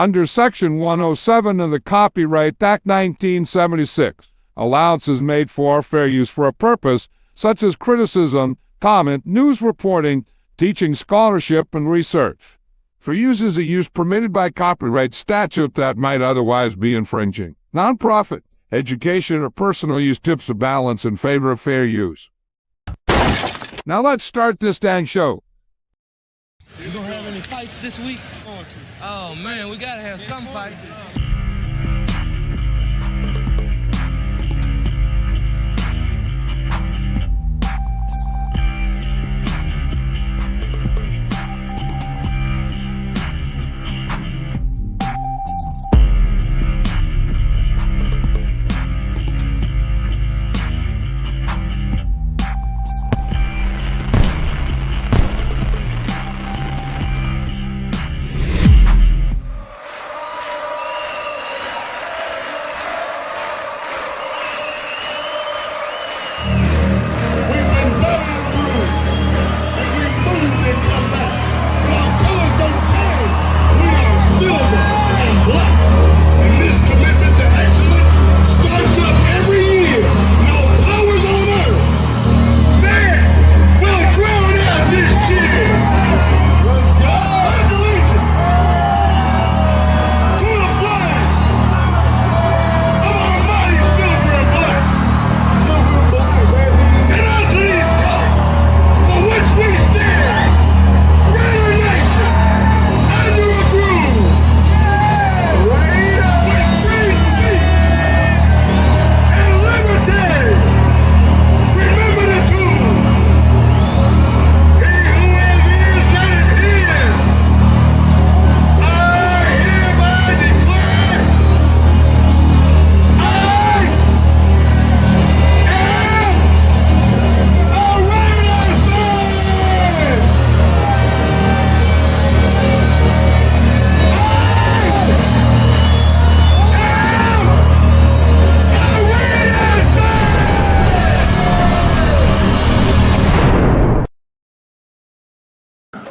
Under Section 107 of the Copyright Act 1976, allowance is made for fair use for a purpose such as criticism, comment, news reporting, teaching, scholarship, and research. For uses of use permitted by copyright statute that might otherwise be infringing. Nonprofit, education, or personal use tips the balance in favor of fair use. Now let's start this dang show. You gonna have any fights this week? Oh man, we gotta have some fights.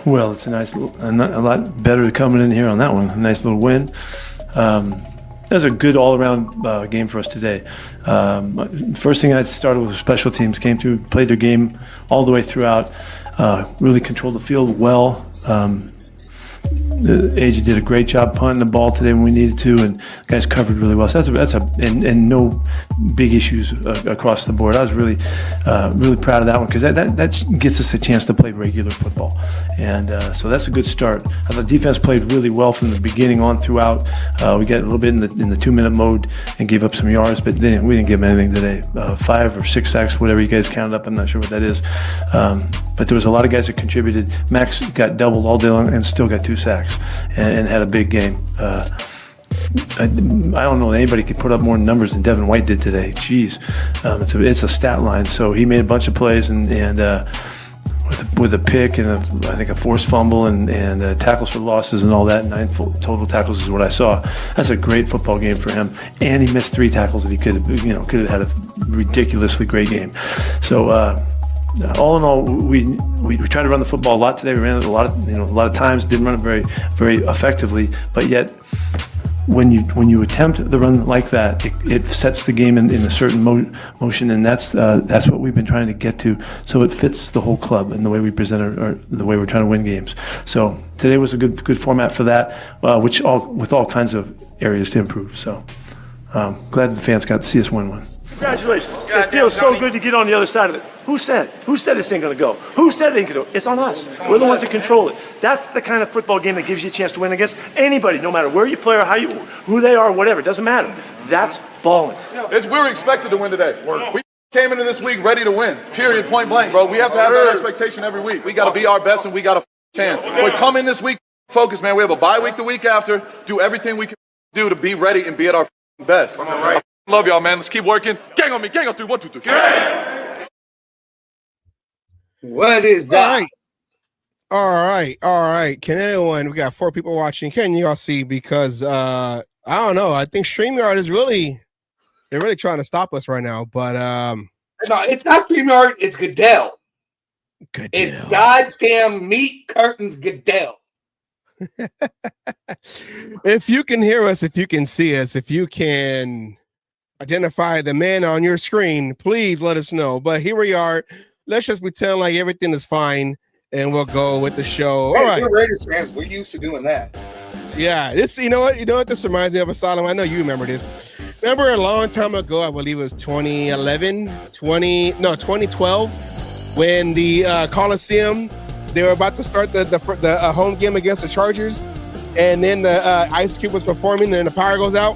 Well, it's a lot better coming in here on that one. A nice little win. That was a good all-around game for us today. First thing I started with special teams, came through, played their game all the way throughout, really controlled the field well. AJ did a great job punting the ball today when we needed to, and guys covered really well. So and no big issues across the board. I was really proud of that one because that gets us a chance to play regular football, and so that's a good start. I thought defense played really well from the beginning on throughout. We got a little bit in the 2-minute mode and gave up some yards, but we didn't give them anything today. 5 or 6 sacks, whatever you guys counted up. I'm not sure what that is. But there was a lot of guys that contributed. Max got doubled all day long and still got 2 sacks and had a big game. I don't know that anybody could put up more numbers than Devin White did today. Jeez, it's a stat line. So he made a bunch of plays and with a pick and I think a forced fumble and tackles for losses and all that. 9 total tackles is what I saw. That's a great football game for him. And he missed 3 tackles that he could have had a ridiculously great game. So. All in all, we tried to run the football a lot today. We ran it a lot of times. Didn't run it very, very effectively. But yet, when you attempt the run like that, it sets the game in a certain motion, and that's what we've been trying to get to. So it fits the whole club and the way we present the way we're trying to win games. So today was a good format for that, with all kinds of areas to improve. So glad the fans got to see us win one. Congratulations. It feels so good to get on the other side of it. Who said this ain't going to go? Who said it ain't going to go? It's on us. We're the ones that control it. That's the kind of football game that gives you a chance to win against anybody, no matter where you play or who they are, whatever. It doesn't matter. That's balling. We're expected to win today. We came into this week ready to win. Period, point blank, bro. We have to have that expectation every week. We got to be our best and we got a chance. But come in this week, focus, man. We have a bye week the week after. Do everything we can do to be ready and be at our best. I love y'all, man. Let's keep working. Gang on me. Gang on 3. 1, 2, 3. Gang! What is that? All right. Can anyone? We got 4 people watching. Can you all see? Because I don't know. I think StreamYard is they're really trying to stop us right now. But no, it's not StreamYard. It's Goodell. It's goddamn meat curtains Goodell. If you can hear us, if you can see us, if you can identify the man on your screen, please let us know. But here we are. Let's just pretend like everything is fine, and we'll go with the show. All right. We're Raiders fans. We're used to doing that. Yeah, this, you know what this reminds me of, Asylum. I know you remember this. Remember a long time ago, I believe it was 2012, when the Coliseum, they were about to start the home game against the Chargers, and then the Ice Cube was performing and the power goes out.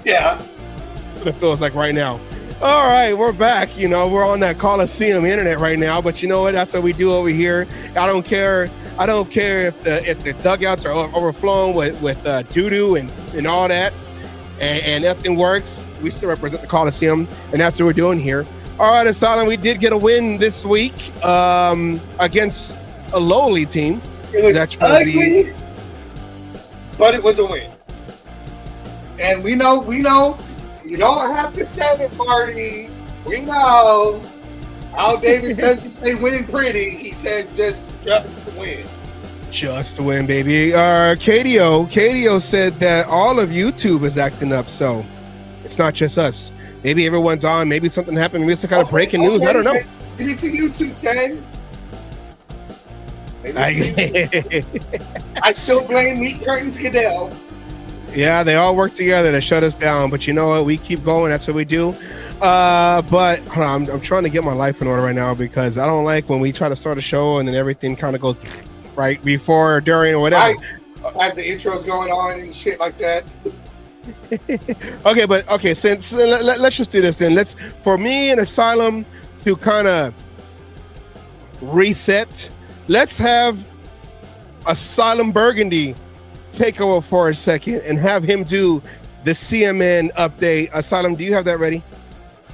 Yeah. That's what it feels like right now. All right, we're back. You know, we're on that Coliseum internet right now, but you know what? That's what we do over here. I don't care if the dugouts are overflowing with doo-doo and all that, and nothing works. We still represent the Coliseum, and that's what we're doing here. All right, Asylum, we did get a win this week against a lowly team. It was ugly, but it was a win. And we know, you don't have to sell it, Marty. We know. Al Davis doesn't say winning pretty. He said just win. Just win, baby. KDO said that all of YouTube is acting up, so it's not just us. Maybe everyone's on. Maybe something happened. Maybe it's some kind of breaking news. I don't know. Maybe it's a YouTube 10. I still blame Meat Curtains Goodell. Yeah, they all work together to shut us down. But you know what? We keep going. That's what we do. But hold on, I'm trying to get my life in order right now because I don't like when we try to start a show and then everything kind of goes right before, during, or whatever. As the intro's going on and shit like that. Okay, since let's just do this then. For me and Asylum to kind of reset, let's have Asylum Burgundy take over for a second and have him do the CMN update. Asylum, do you have that ready?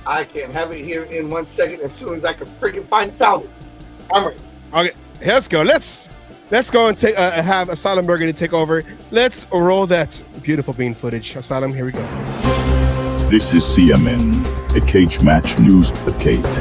I can have it here in 1 second as soon as I can freaking found it. I'm ready. Okay, let's go. Let's go and have Asylum Burgundy take over. Let's roll that beautiful bean footage. Asylum, here we go. This is CMN, a cage match news update.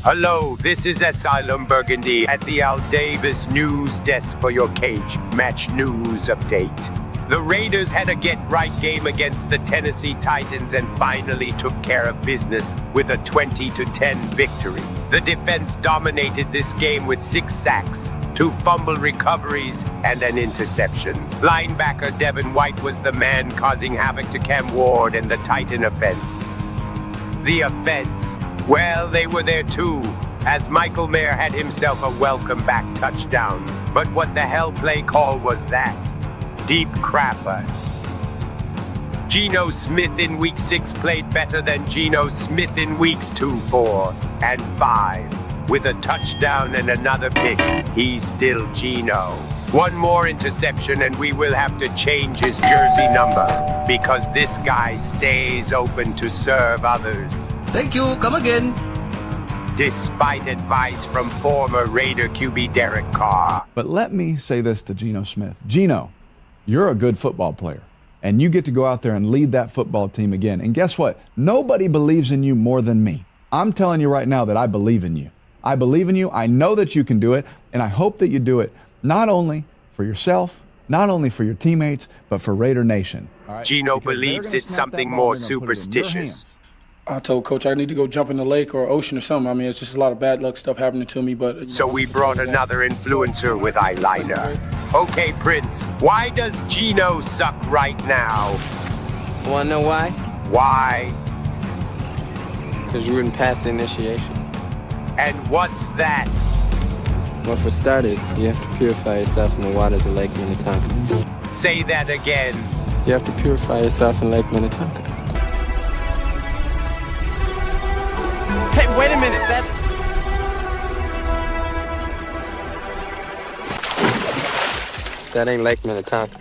Hello, this is Asylum Burgundy at the Al Davis News Desk for your Cage Match News Update. The Raiders had a get-right game against the Tennessee Titans and finally took care of business with a 20-10 victory. The defense dominated this game with 6 sacks, 2 fumble recoveries, and an interception. Linebacker Devin White was the man causing havoc to Cam Ward and the Titan offense. The offense, well, they were there too, as Michael Mayer had himself a welcome back touchdown. But what the hell play call was that? Deep crapper. Geno Smith in week 6 played better than Geno Smith in weeks 2, 4, and 5. With a touchdown and another pick, he's still Geno. One more interception and we will have to change his jersey number, because this guy stays open to serve others. Thank you. Come again. Despite advice from former Raider QB Derek Carr. But let me say this to Geno Smith. Geno, you're a good football player, and you get to go out there and lead that football team again. And guess what? Nobody believes in you more than me. I'm telling you right now that I believe in you. I believe in you. I know that you can do it, and I hope that you do it not only for yourself, not only for your teammates, but for Raider Nation. All right? Geno believes it's something more superstitious. I told Coach I need to go jump in the lake or ocean or something. I mean, it's just a lot of bad luck stuff happening to me, but... So we brought another influencer with eyeliner. Okay, Prince, why does Geno suck right now? Wanna know why? Why? Because you wouldn't pass the initiation. And what's that? Well, for starters, you have to purify yourself in the waters of Lake Minnetonka. Say that again. You have to purify yourself in Lake Minnetonka. Hey, wait a minute, that ain't Lake Minnetonka.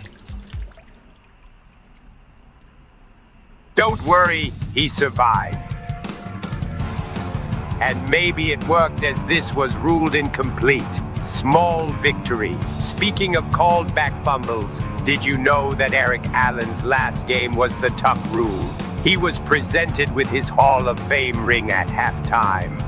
Don't worry, he survived. And maybe it worked as this was ruled incomplete. Small victory. Speaking of called back fumbles, did you know that Eric Allen's last game was the tough rule? He was presented with his Hall of Fame ring at halftime.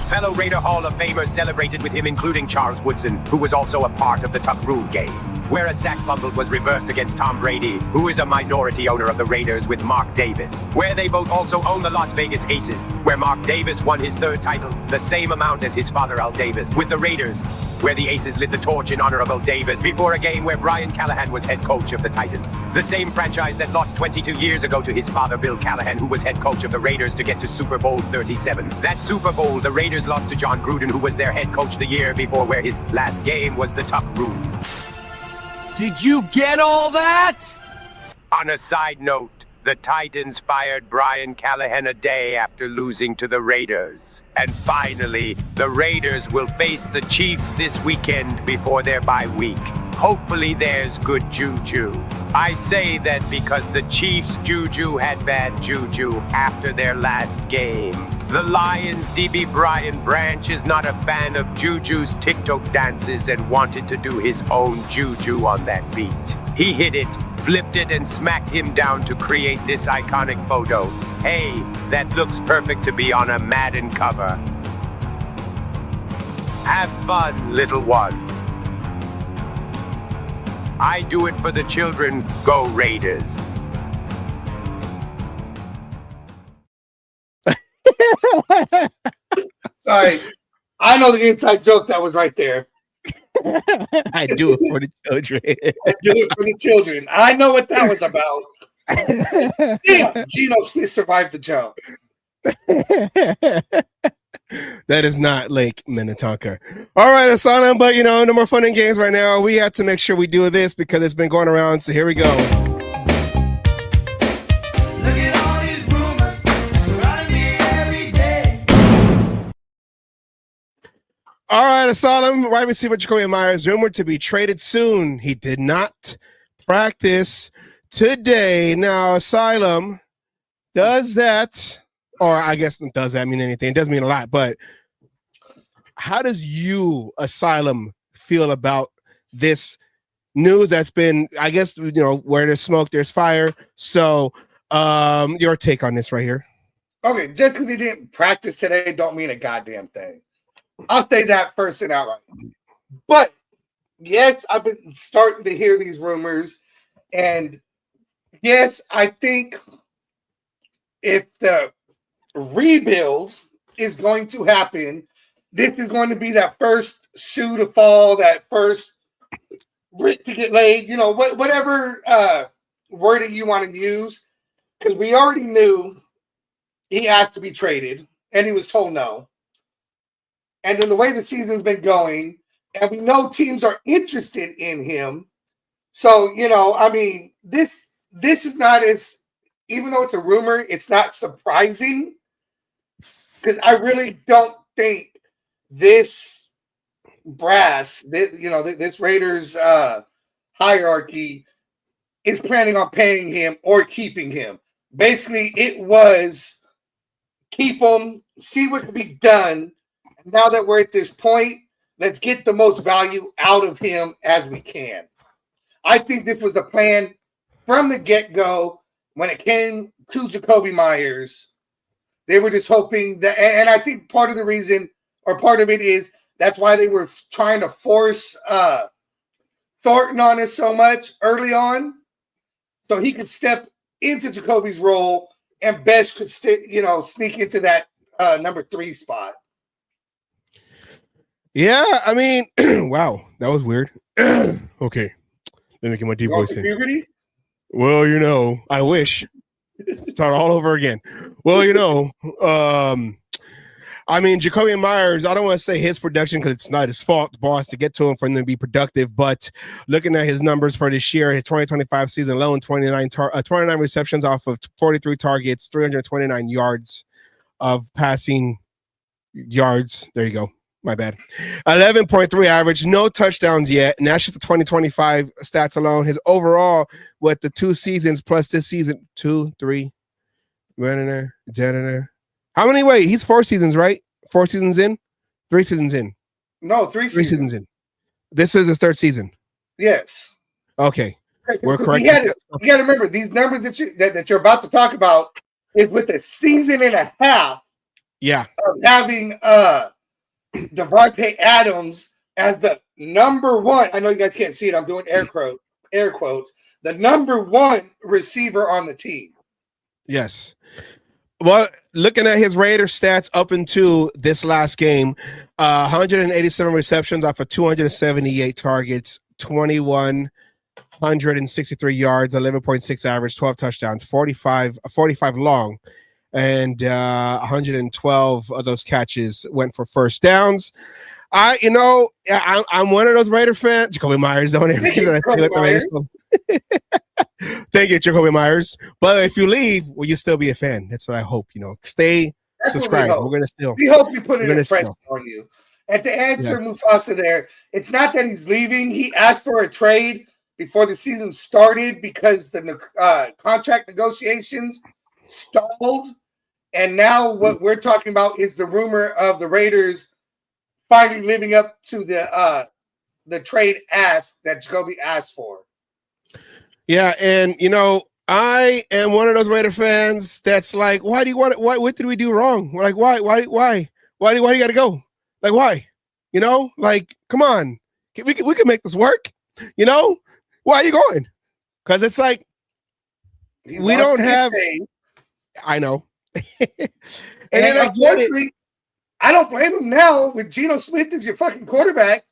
Fellow Raider Hall of Famers celebrated with him, including Charles Woodson, who was also a part of the Tuck Rule game, where a sack fumble was reversed against Tom Brady, who is a minority owner of the Raiders, with Mark Davis, where they both also own the Las Vegas Aces, where Mark Davis won his 3rd title, the same amount as his father Al Davis, with the Raiders, where the Aces lit the torch in honor of Al Davis before a game where Brian Callahan was head coach of the Titans. The same franchise that lost 22 years ago to his father Bill Callahan, who was head coach of the Raiders, to get to Super Bowl 37. That Super Bowl, the Raiders lost to John Gruden, who was their head coach the year before, where his last game was the Tuck Rule. Did you get all that? On a side note, the Titans fired Brian Callahan a day after losing to the Raiders. And finally, the Raiders will face the Chiefs this weekend before their bye week. Hopefully there's good juju. I say that because the Chiefs' juju had bad juju after their last game. The Lions' DB Brian Branch is not a fan of Juju's TikTok dances and wanted to do his own juju on that beat. He hit it, flipped it, and smacked him down to create this iconic photo. Hey, that looks perfect to be on a Madden cover. Have fun, little ones. I do it for the children. Go Raiders. Sorry. I know the inside joke that was right there. I do it for the children. I do it for the children. I know what that was about. Damn, Geno Smith survived the jump. That is not Lake Minnetonka. All right, Asana, but no more fun and games right now. We have to make sure we do this because it's been going around. So here we go. All right, Asylum, wide receiver Jacoby Myers, rumored to be traded soon. He did not practice today. Now, Asylum, does that, or I guess does that mean anything? It doesn't mean a lot, but how does you, Asylum, feel about this news that's been, I guess, where there's smoke, there's fire. So your take on this right here. Okay, just because he didn't practice today don't mean a goddamn thing. I'll say that first and outright. But yes, I've been starting to hear these rumors. And yes, I think if the rebuild is going to happen, this is going to be that first shoe to fall, that first brick to get laid, whatever wording you want to use. Because we already knew he asked to be traded, and he was told no. And then the way the season's been going, and we know teams are interested in him. So, this is not as, even though it's a rumor, it's not surprising. Because I really don't think this brass, this Raiders hierarchy is planning on paying him or keeping him. Basically, it was keep him, see what can be done. Now that we're at this point, let's get the most value out of him as we can. I think this was the plan from the get-go when it came to Jacoby Myers. They were just hoping that, and I think part of the reason, or part of it is, that's why they were trying to force Thornton on us so much early on, so he could step into Jacoby's role, and Besh could sneak into that number 3 spot. Yeah, wow, that was weird. Okay, let me get my deep voice in. Puberty? Well, I wish. Start all over again. Well, Jacoby Myers, I don't want to say his production because it's not his fault, the boss, to get to him for him to be productive. But looking at his numbers for this year, his 2025 season alone, 29 receptions off of 43 targets, 329 yards of passing yards. There you go. My bad. 11.3 average, no touchdowns yet. And that's just the 2025 stats alone. His overall, with the 2 seasons plus this season, 2, 3. How many? Wait, he's 4 seasons, right? 4 seasons in? 3 seasons in? No, 3 seasons in. This is his 3rd season. Yes. Okay. We're correct. You got to remember, these numbers that you're about to talk about is with a season and a half of having Devontae Adams as the number one. I know you guys can't see it. I'm doing air quotes. The number one receiver on the team. Yes. Well, looking at his Raiders stats up into this last game, 187 receptions off of 278 targets, 2,163 yards, 11.6 average, 12 touchdowns, 45 long, and 112 of those catches went for first downs. I'm one of those Raider fans. Jacoby Myers, don't every reason I stay with the Raiders. Thank you, Jacoby Myers. But if you leave, will you still be a fan? That's what I hope. Stay subscribed. We're gonna still. We hope you put an impression on you. And to answer Mufasa there, it's not that he's leaving. He asked for a trade before the season started because the contract negotiations stalled. And now what we're talking about is the rumor of the Raiders finally living up to the trade ask that Jacoby asked for. Yeah, and I am one of those Raider fans that's like, why do you want it? What did we do wrong? Like, why do you got to go? Like, why? Like, come on, we can make this work. Why are you going? Because it's like we don't have. I know, and then I get it. I don't blame him now with Geno Smith as your fucking quarterback.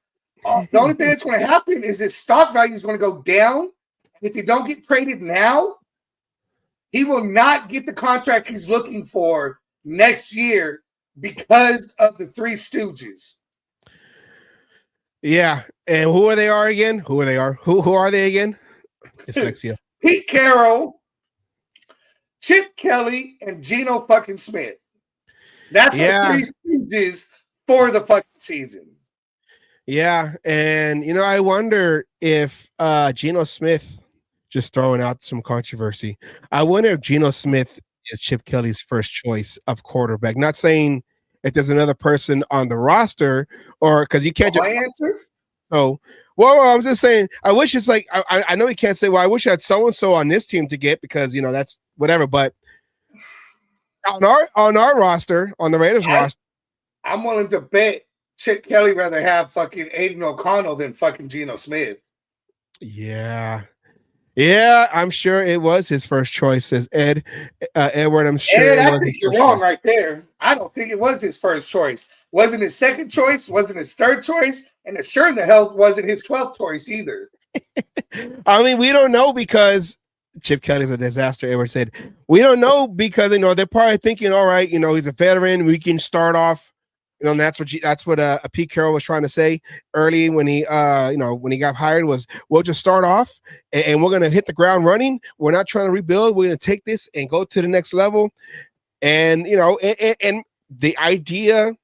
The only thing that's going to happen is his stock value is going to go down. If you don't get traded now, he will not get the contract he's looking for next year because of the Three Stooges. Yeah, and who are they again? Who are they again? Dyslexia. Pete Carroll, Chip Kelly, and Geno fucking Smith. That's the Three Stooges for the fucking season. Yeah, and I wonder if Geno Smith, just throwing out some controversy, I wonder if Geno Smith is Chip Kelly's first choice of quarterback. Not saying if there's another person on the roster, or because you can't. My answer. Oh, well, I'm just saying. I wish it's like I know he can't say. Well, I wish I had so and so on this team to get because that's whatever. But on our roster, on the Raiders roster, I'm willing to bet Chip Kelly rather have fucking Aiden O'Connell than fucking Geno Smith. Yeah, I'm sure it was his first choice, says Edward. I'm sure Ed, it I was. think you're wrong right there. I don't think it was his first choice. Wasn't his second choice. Wasn't his third choice. And sure the hell wasn't his 12th choice either. I mean, we don't know because Chip Kelly's a disaster. Edward said we don't know because they're probably thinking, all right, he's a veteran. We can start off. And that's what Pete Carroll was trying to say early when he when he got hired was we'll just start off and we're gonna hit the ground running. We're not trying to rebuild. We're gonna take this and go to the next level. And and the idea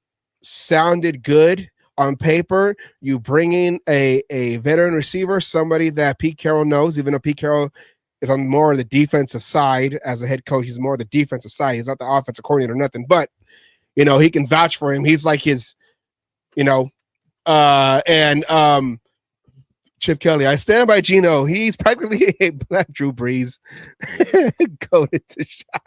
sounded good on paper. You bring in a veteran receiver, somebody that Pete Carroll knows, even though Pete Carroll is on more of the defensive side as a head coach. He's more of the defensive side. He's not the offensive coordinator or nothing, but he can vouch for him. He's like his, Chip Kelly. I stand by Geno. He's practically a black Drew Brees. Go into shot.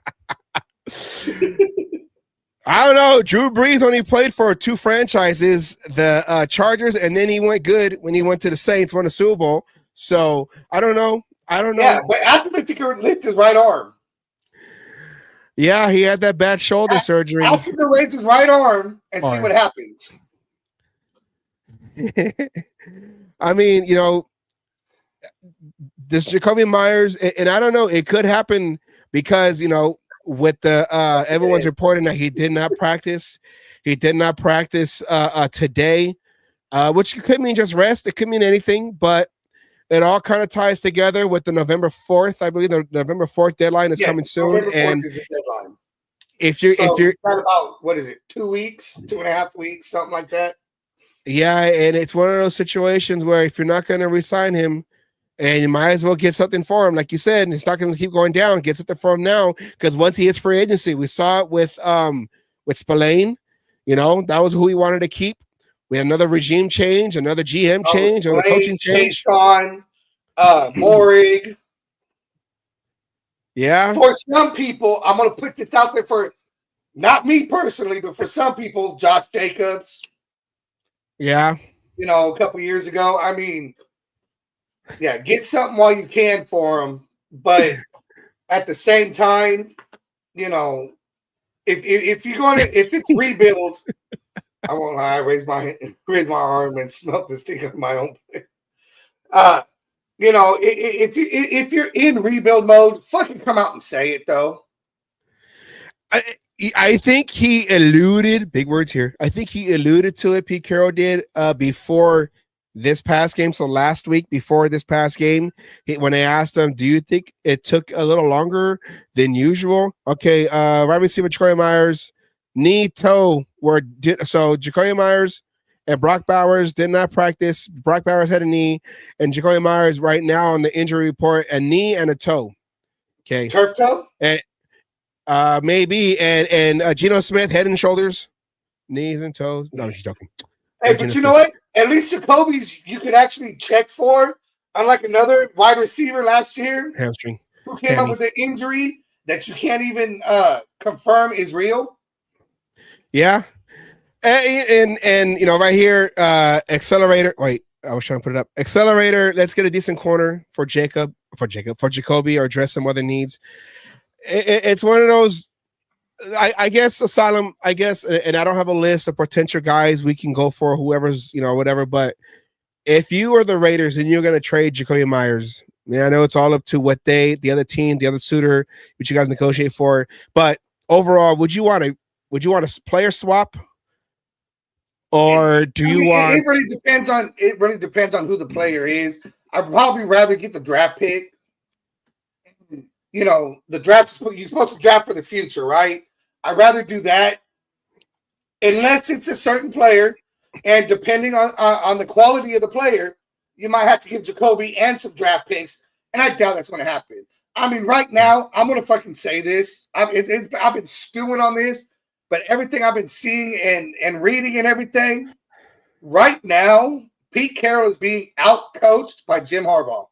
I don't know. Drew Brees only played for 2 franchises, the Chargers, and then he went good when he went to the Saints, won a Super Bowl. So I don't know. Yeah, but ask him if he can lift his right arm. Yeah, he had that bad shoulder surgery. Ask him to raise his right arm and see what happens. I mean, this Jacoby Myers, and I don't know, it could happen because, with the everyone's reporting that he did not practice. He did not practice today, which could mean just rest. It could mean anything, but it all kind of ties together with the November 4th. I believe the November 4th deadline is coming soon. November 4th and is the deadline. If you're about, what is it, 2 weeks, 2.5 weeks, something like that. Yeah, and it's one of those situations where if you're not going to re-sign him, and you might as well get something for him, like you said, and it's not going to keep going down. Get something for him now, because once he hits free agency, we saw it with Spillane. That was who he wanted to keep. We had another regime change, another GM change, another coaching change. Sean, Morig. Yeah. For some people, I'm going to put this out there for not me personally, but for some people, Josh Jacobs. Yeah. You know, a couple years ago. I mean, yeah, get something while you can for him, but at the same time, you know, if you're going to if it's rebuild, I won't lie, raise my arm and smelt the stink of my own. You know, if you're in rebuild mode, fucking come out and say it though. I think he alluded, big words here. I think he alluded to it. Pete Carroll did before this past game. So last week before this past game, when they asked him, do you think it took a little longer than usual? Okay, wide receiver Jacoby Myers, knee, toe so Jacoby Myers and Brock Bowers did not practice. Brock Bowers had a knee, and Jacoby Myers right now on the injury report, a knee and a toe. Okay. Turf toe? And maybe. And Geno Smith, head and shoulders, knees and toes. No, I'm just joking. Hey, but you know what? At least Jacoby's you could actually check for, unlike another wide receiver last year. Hamstring. Who came up with an injury that you can't even confirm is real. Yeah. And you know, right here, accelerator. Wait, I was trying to put it up. Accelerator. Let's get a decent corner for Jacoby, or address some other needs. It's one of those. I guess Asylum. I guess, and I don't have a list of potential guys we can go for. Whoever's, you know, whatever. But if you are the Raiders and you're going to trade Jacoby Myers, I know it's all up to what the other team, the other suitor, which you guys negotiate for. But overall, would you want a player swap? Or do you want? It really depends on who the player is. I'd probably rather get the draft pick. You know, the draft, you're supposed to draft for the future, right? I'd rather do that unless it's a certain player, and depending on the quality of the player, you might have to give Jacoby and some draft picks, and I doubt that's going to happen. I mean, right now, I'm going to fucking say this. I've been stewing on this. But everything I've been seeing and reading and everything, right now, Pete Carroll is being out-coached by Jim Harbaugh.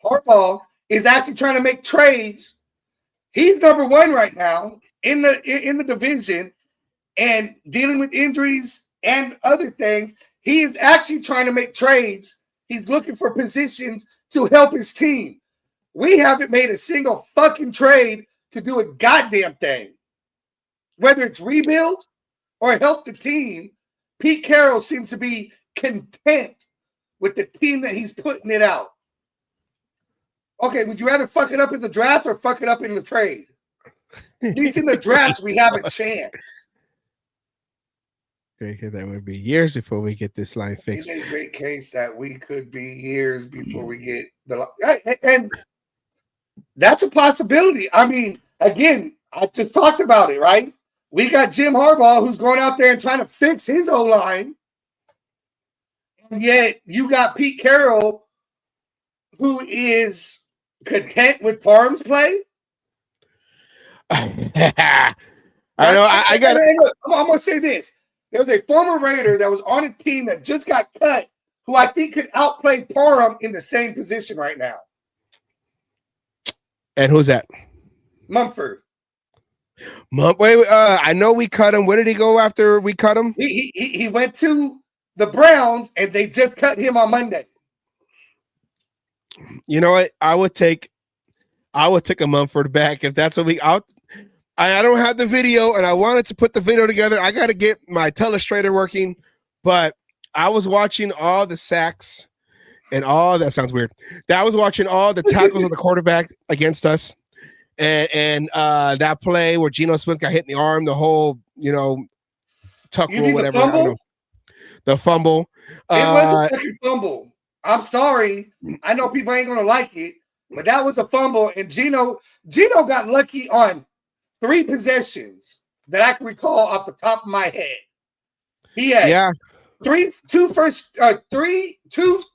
Harbaugh is actually trying to make trades. He's number one right now in the division, and dealing with injuries and other things. He is actually trying to make trades. He's looking for positions to help his team. We haven't made a single fucking trade to do a goddamn thing. Whether it's rebuild or help the team, Pete Carroll seems to be content with the team that he's putting it out. Okay, would you rather fuck it up in the draft or fuck it up in the trade? At least in the draft, we have a chance. Okay, that would be years before we get this line fixed. It's a great case that we could be years before we get the and that's a possibility. I mean, again, I just talked about it, right? We got Jim Harbaugh who's going out there and trying to fix his O-line. And yet you got Pete Carroll who is content with Parham's play. I know. I got to. I'm going to say this. There was a former Raider that was on a team that just got cut who I think could outplay Parham in the same position right now. And who's that? Mumford. Wait, I know we cut him. Where did he go after we cut him? He went to the Browns, and they just cut him on Monday. You know what? I would take a Mumford back if that's what we out. I don't have the video, and I wanted to put the video together. I got to get my telestrator working, but I was watching all the sacks and all that sounds weird. I was watching all the tackles of the quarterback against us, and that play where Geno Smith got hit in the arm, the whole tuck rule, whatever. I don't know. The fumble. It was a fucking fumble. I'm sorry. I know people ain't gonna like it, but that was a fumble, and Geno got lucky on 3 possessions that I can recall off the top of my head. He had two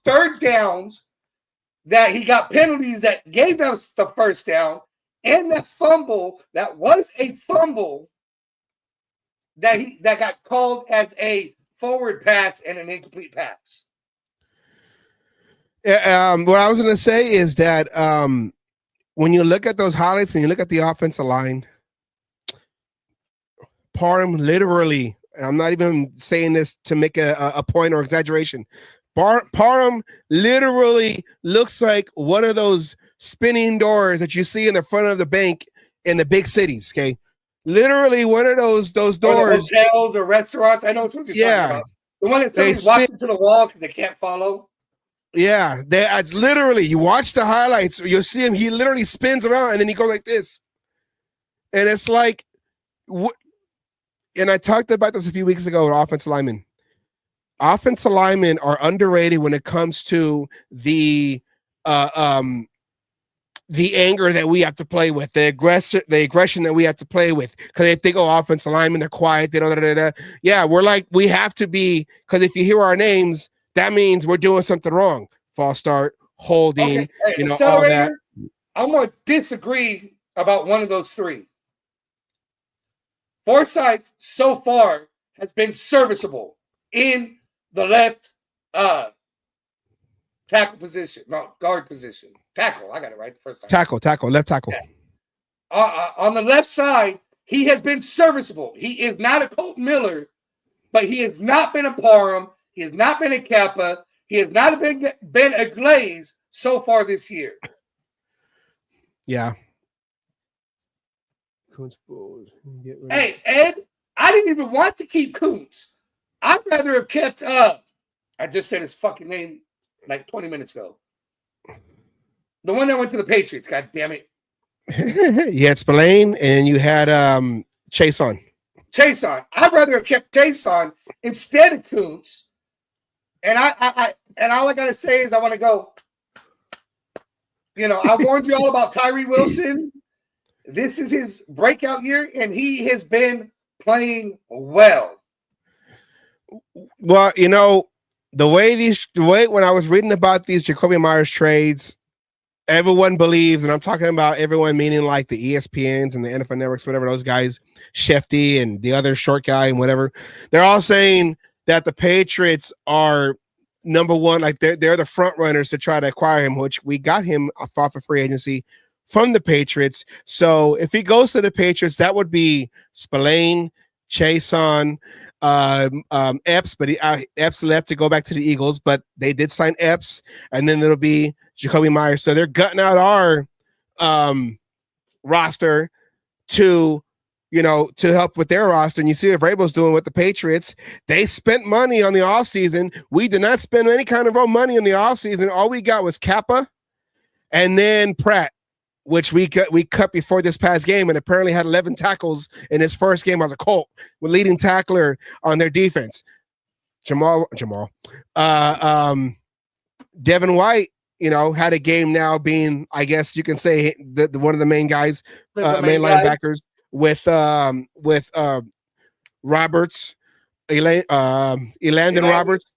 third downs that he got penalties that gave us the first down, and that fumble that was a fumble that got called as a forward pass and an incomplete pass. What I was going to say is that when you look at those highlights and you look at the offensive line, Parham literally and I'm not even saying this to make a point or exaggeration. Parham literally looks like one of those spinning doors that you see in the front of the bank in the big cities. Okay, literally one of those doors. Or the hotels or restaurants. I know what you're talking about. The one that somebody walks into the wall because they can't follow. Yeah, it's literally, you watch the highlights, you'll see him. He literally spins around and then he goes like this, and it's like, and I talked about this a few weeks ago with offensive linemen. Offensive linemen are underrated when it comes to the anger that we have to play with, the aggression that we have to play with. Because they think, oh, offensive linemen, they're quiet, they don't. Yeah, we're like, we have to be, because if you hear our names, that means we're doing something wrong. False start, holding, all that. I'm going to disagree about one of those three. Forsyth so far has been serviceable in the left tackle position, no, guard position. Tackle, I got it right the first time. Tackle, left tackle. Yeah. On the left side, he has been serviceable. He is not a Colton Miller, but he has not been a Parham. He has not been a Kappa. He has not been a Glaze so far this year. Yeah. Hey, Ed, I didn't even want to keep Kuntz. I'd rather have kept I just said his fucking name like 20 minutes ago. The one that went to the Patriots, god damn it. You had Spillane and you had Chason. I'd rather have kept Chason instead of Kuntz. And and all I gotta say is I want to go. I warned you all about Tyree Wilson. This is his breakout year, and he has been playing well. Well, the way when I was reading about these Jacoby Myers trades, everyone believes, and I'm talking about everyone meaning like the ESPNs and the NFL networks, whatever, those guys, Shefty and the other short guy and whatever, they're all saying that the Patriots are number one, like they're the front runners to try to acquire him, which we got him off of free agency from the Patriots. So if he goes to the Patriots, that would be Spillane, Chason, Epps, but Epps left to go back to the Eagles, but they did sign Epps, and then it'll be Jacoby Myers. So they're gutting out our roster to help with their roster. And you see what Vrabel's doing with the Patriots. They spent money on the offseason. We did not spend any kind of money on the offseason. All we got was Kappa and then Pratt, which we cut before this past game, and apparently had 11 tackles in his first game as a Colt, with leading tackler on their defense. Jamal. Devin White, had a game now being, I guess you can say, the one of the main guys, main linebackers with Roberts, Elandon Roberts.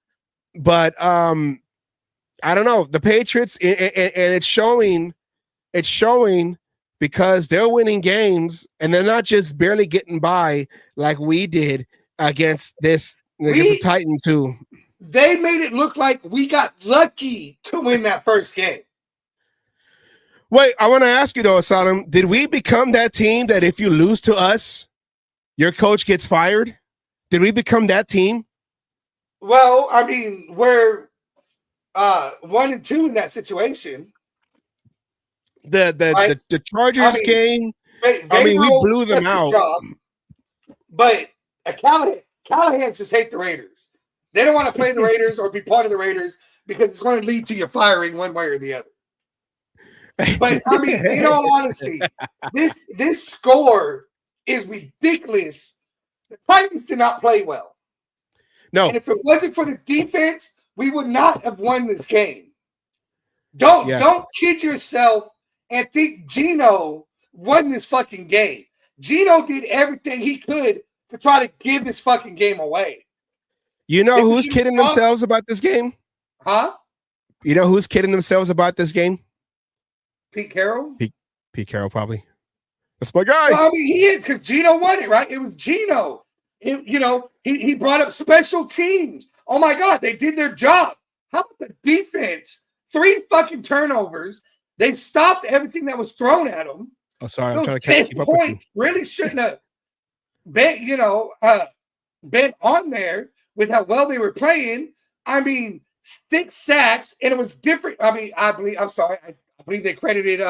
But I don't know. The Patriots, and it's showing. It's showing because they're winning games and they're not just barely getting by like we did against the Titans who they made it look like we got lucky to win that first game. Wait, I want to ask you though, Asylum, did we become that team that if you lose to us, your coach gets fired? Did we become that team? Well, I mean, we're 1-2 in that situation. The Chargers game. We blew them out. But Callahan's just hate the Raiders. They don't want to play the Raiders or be part of the Raiders because it's going to lead to your firing one way or the other. But I mean, in all honesty, this score is ridiculous. The Titans did not play well. No. And if it wasn't for the defense, we would not have won this game. Don't kid yourself and think Gino won this fucking game. Gino did everything he could to try to give this fucking game away. You know who's kidding themselves about this game? Huh? You know who's kidding themselves about this game? Pete Carroll? Pete Carroll, probably. That's my guy. Well, I mean, he is because Gino won it, right? It was Gino. He brought up special teams. Oh, my God, they did their job. How about the defense? 3 fucking turnovers. They stopped everything that was thrown at them. Oh, sorry. I'm trying to keep up with you. Really shouldn't have been, been on there with how well they were playing. I mean, 6 sacks, and it was different. I mean, I believe they credited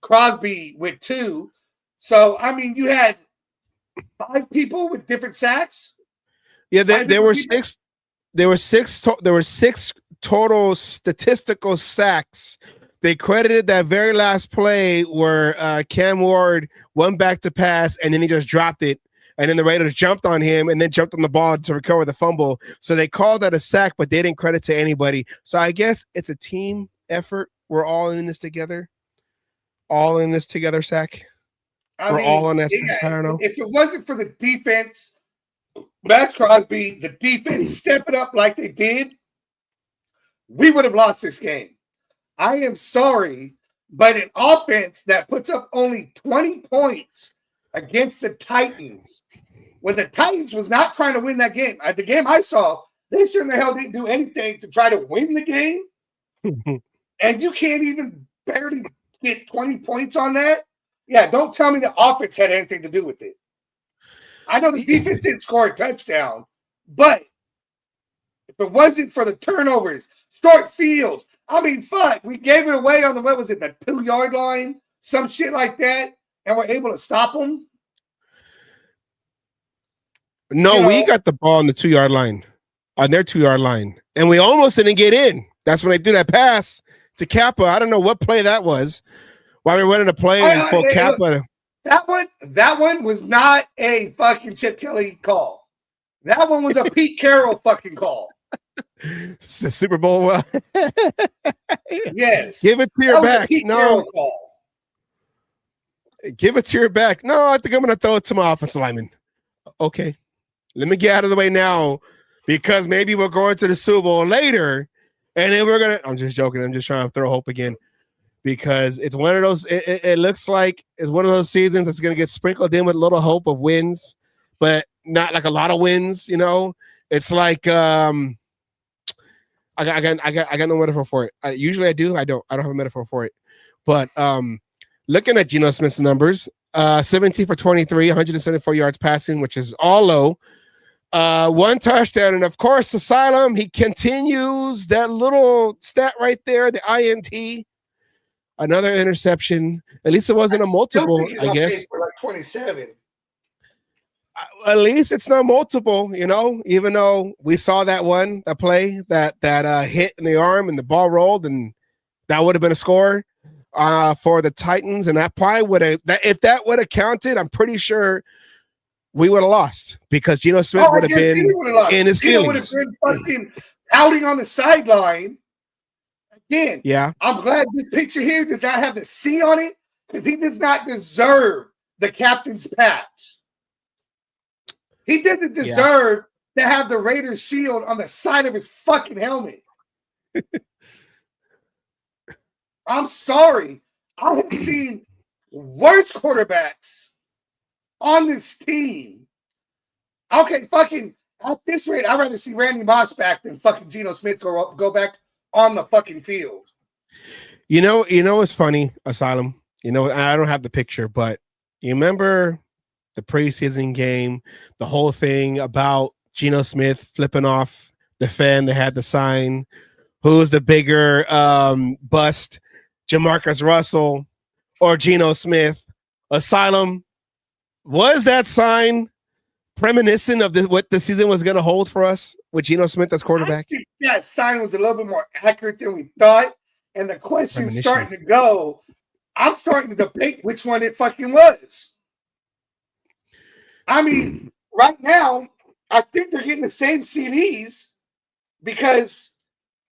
Crosby with 2. So, I mean, you had 5 people with different sacks. Yeah, there were 6. There were 6 total statistical sacks. They credited that very last play where Cam Ward went back to pass and then he just dropped it. And then the Raiders jumped on him and then jumped on the ball to recover the fumble. So they called that a sack, but they didn't credit to anybody. So I guess it's a team effort. We're all in this together. All in this together, sack. We're all on that. I don't know. If it wasn't for the defense, Max Crosby, the defense stepping up like they did, we would have lost this game. I am sorry, but an offense that puts up only 20 points against the Titans, when the Titans was not trying to win that game. At the game I saw, they sure in the hell didn't do anything to try to win the game. And you can't even barely get 20 points on that. Yeah, don't tell me the offense had anything to do with it. I know the defense didn't score a touchdown, but if it wasn't for the turnovers, short fields, I mean, fuck, we gave it away on the 2-yard line, some shit like that, and we're able to stop them. No, we got the ball on the 2-yard line, on their 2-yard line, and we almost didn't get in. That's when they threw that pass to Kappa. I don't know what play that was. Why we running a play for Kappa. That one was not a fucking Chip Kelly call. That one was a Pete Carroll fucking call. It's a Super Bowl. Yes. Give it to your back. No. Call. Give it to your back. No, I think I'm going to throw it to my offensive lineman. Okay. Let me get out of the way now because maybe we're going to the Super Bowl later and then we're going to – I'm just joking. I'm just trying to throw hope again. Because it's one of those, it looks like it's one of those seasons that's going to get sprinkled in with a little hope of wins, but not like a lot of wins, you know? It's like, I got no metaphor for it. Usually I do. I don't have a metaphor for it. But looking at Geno Smith's numbers, 17 for 23, 174 yards passing, which is all low. 1 touchdown. And of course, Asylum, he continues that little stat right there, the INT. Another interception. At least it wasn't a multiple, I guess. For like 27. At least it's not multiple, you know, even though we saw that play that hit in the arm and the ball rolled and that would have been a score for the Titans. And that probably would have, if that would have counted, I'm pretty sure we would have lost because Geno Smith would have been in his feelings. Geno would have been fucking outing on the sideline. Again, yeah, I'm glad this picture here does not have the C on it because he does not deserve the captain's patch. He doesn't deserve to have the Raiders shield on the side of his fucking helmet. I'm sorry. I have seen worse quarterbacks on this team. Okay, fucking at this rate, I'd rather see Randy Moss back than fucking Geno Smith go back on the fucking field. You know what's funny, Asylum? You know, I don't have the picture, but you remember the preseason game, the whole thing about Geno Smith flipping off the fan that had the sign, who's the bigger bust, Jamarcus Russell or Geno Smith? Asylum, was that sign reminiscent of what the season was going to hold for us with Geno Smith as quarterback? I think that sign was a little bit more accurate than we thought. And the question's starting to go. I'm starting to debate which one it fucking was. I mean, right now, I think they're getting the same CDs because,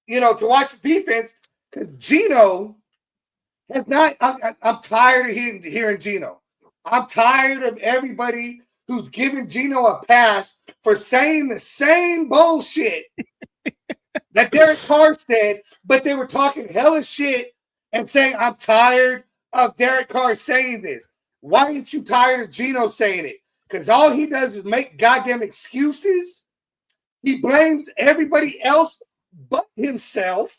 you know, to watch the defense, because Geno has not. I'm tired of hearing Geno. I'm tired of everybody who's giving Geno a pass for saying the same bullshit that Derek Carr said, but they were talking hella shit and saying, I'm tired of Derek Carr saying this. Why aren't you tired of Geno saying it? Because all he does is make goddamn excuses. He blames everybody else but himself.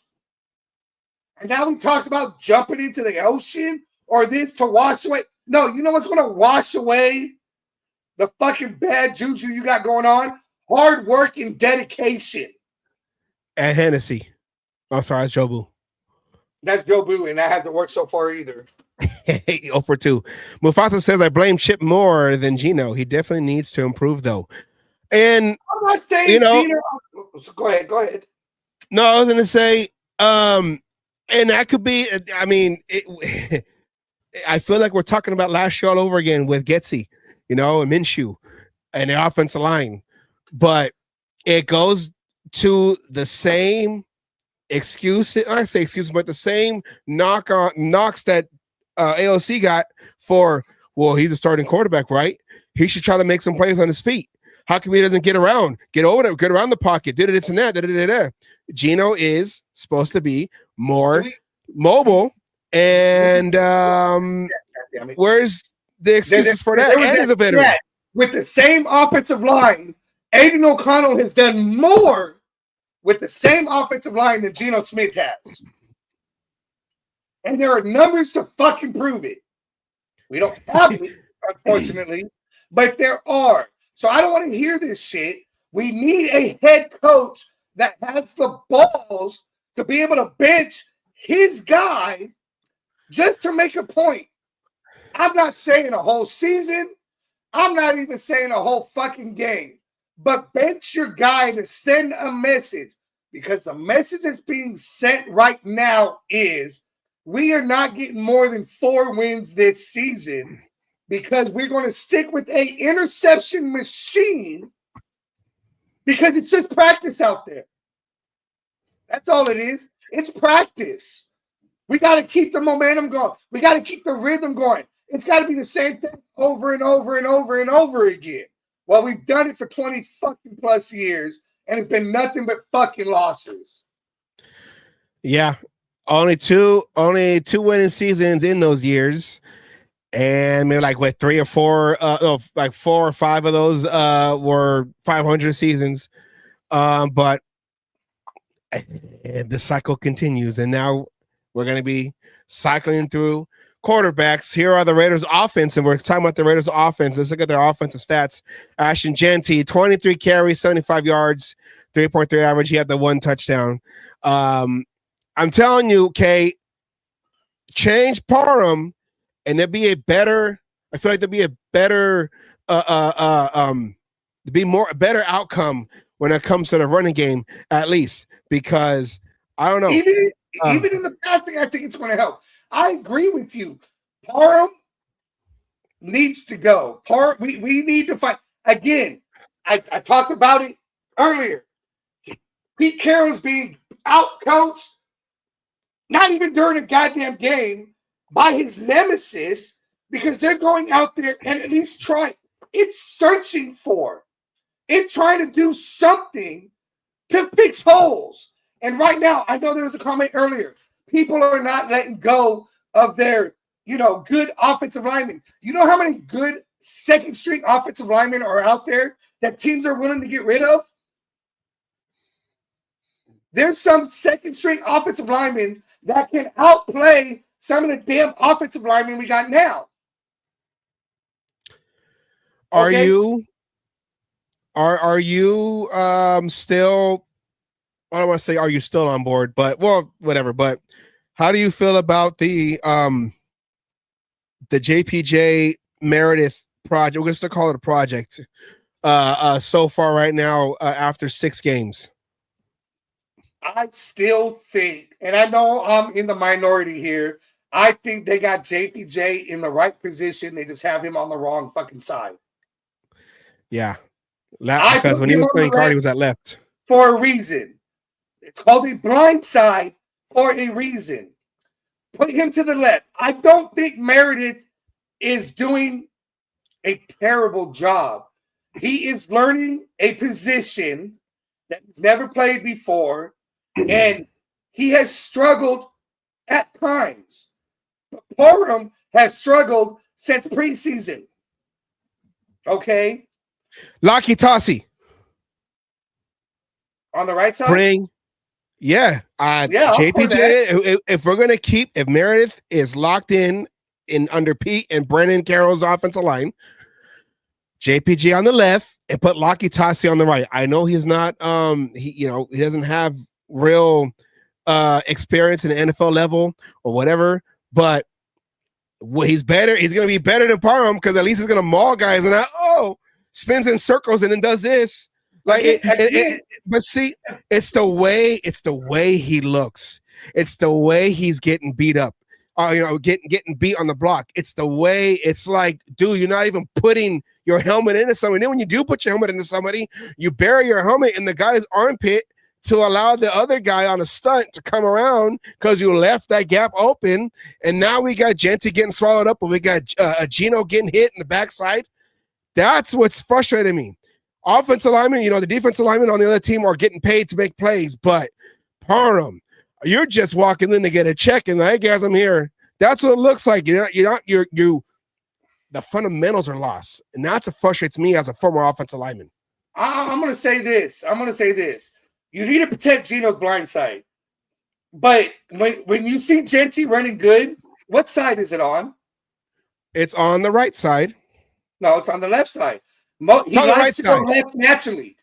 And now he talks about jumping into the ocean or this to wash away. No, you know what's going to wash away the fucking bad juju you got going on, hard work and dedication. And Hennessy. Oh, sorry, that's Joe Boo. That's Joe Boo, and that hasn't worked so far either. 0 for 2. Mufasa says, I blame Chip more than Gino. He definitely needs to improve, though. And I'm not saying Gino. So go ahead. No, I was going to say, and that could be, I mean, I feel like we're talking about last year all over again with Getsy, and Minshew and the offensive line. But it goes to the same excuses, but the same knocks that AOC got for, well, he's a starting quarterback, right? He should try to make some plays on his feet. How come he doesn't get around, get over there, get around the pocket, do this and that, Gino is supposed to be more mobile, and where's the excuses for that? And he's a veteran. With the same offensive line, Aiden O'Connell has done more with the same offensive line than Geno Smith has. And there are numbers to fucking prove it. We don't have it, unfortunately, but there are. So I don't want to hear this shit. We need a head coach that has the balls to be able to bench his guy just to make a point. I'm not saying a whole season. I'm not even saying a whole fucking game. But bench your guy to send a message, because the message that's being sent right now is we are not getting more than 4 wins this season because we're going to stick with a interception machine because it's just practice out there. That's all it is. It's practice. We got to keep the momentum going. We got to keep the rhythm going. It's got to be the same thing over and over and over and over again. Well, we've done it for 20 fucking plus years, and it's been nothing but fucking losses. Yeah. Only two winning seasons in those years. And maybe like 3 or 4, 4 or 5 of those were 500 seasons. But the cycle continues, and now we're going to be cycling through quarterbacks. Here are the Raiders' offense, and we're talking about the Raiders' offense. Let's look at their offensive stats. Ashton Jeanty, 23 carries, 75 yards, 3.3 average. He had the 1 touchdown. I'm telling you, Kay, change Parham, and there'd be a better. I feel like there'd be a better, better outcome when it comes to the running game, at least, because I don't know. Even in the passing, I think it's going to help. I agree with you. Parham needs to go. We need to fight. Again, I talked about it earlier. Pete Carroll's being out-coached, not even during a goddamn game, by his nemesis, because they're going out there and at least trying. It's searching for. It's trying to do something to fix holes. And right now, I know there was a comment earlier. People are not letting go of their, good offensive linemen. You know how many good second-string offensive linemen are out there that teams are willing to get rid of? There's some second-string offensive linemen that can outplay some of the damn offensive linemen we got now. Are you still? I don't want to say are you still on board, but whatever. But how do you feel about the JPJ Meredith project? We're going to still call it a project. So far right now, after 6 games. I still think, and I know I'm in the minority here, I think they got JPJ in the right position. They just have him on the wrong fucking side. Yeah. Because when he was playing card, he was at left. For a reason. It's called a blind side for a reason. Put him to the left. I don't think Meredith is doing a terrible job. He is learning a position that he's never played before, and he has struggled at times. But Parham has struggled since preseason. Okay? Laki Tassi. On the right side? JPJ, if we're going to keep, if Meredith is locked in under Pete and Brennan Carroll's offensive line, JPG on the left and put Laki Tassi on the right. I know he's not he doesn't have real experience in the NFL level or whatever, but he's better. He's going to be better than Parham because at least he's going to maul guys and spins in circles and then does this. Like but see, it's the way he looks. It's the way he's getting beat up. Getting beat on the block. It's the way it's like, dude, you're not even putting your helmet into somebody. Then when you do put your helmet into somebody, you bury your helmet in the guy's armpit to allow the other guy on a stunt to come around because you left that gap open. And now we got Genty getting swallowed up, but we got Gino getting hit in the backside. That's what's frustrating me. Offensive linemen, the defensive linemen on the other team are getting paid to make plays, but Parham, you're just walking in to get a check and hey guys, I'm here. That's what it looks like. The fundamentals are lost. And that's what frustrates me as a former offensive lineman. I'm gonna say this. You need to protect Gino's blind side. But when you see Genty running good, what side is it on? It's on the right side. No, it's on the left side. He likes to go left naturally.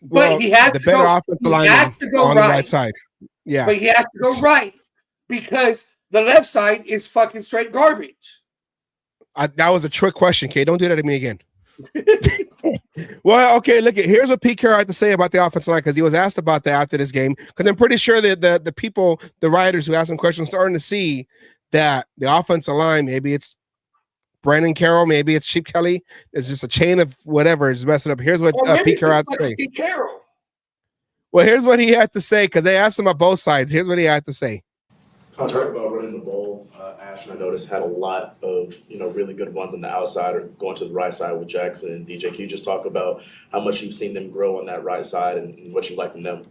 But he has to go. He has to go on right. The right side. Yeah, but he has to go right because the left side is fucking straight garbage. That was a trick question, Kay. Don't do that to me again. Well, okay. Look, here's what Pete Carroll had to say about the offensive line because he was asked about that after this game. Because I'm pretty sure that the people, the writers who asked him questions, starting to see that the offensive line, maybe it's Brandon Carroll, maybe it's Chip Kelly. It's just a chain of whatever is messing up. Here's what Pete Carroll had to say. Pete Carroll. Well, here's what he had to say because they asked him about both sides. Here's what he had to say. Talk about running the ball. Ashton, I noticed, had a lot of really good runs on the outside or going to the right side with Jackson and DJ. Can you just talk about how much you've seen them grow on that right side and what you like from them?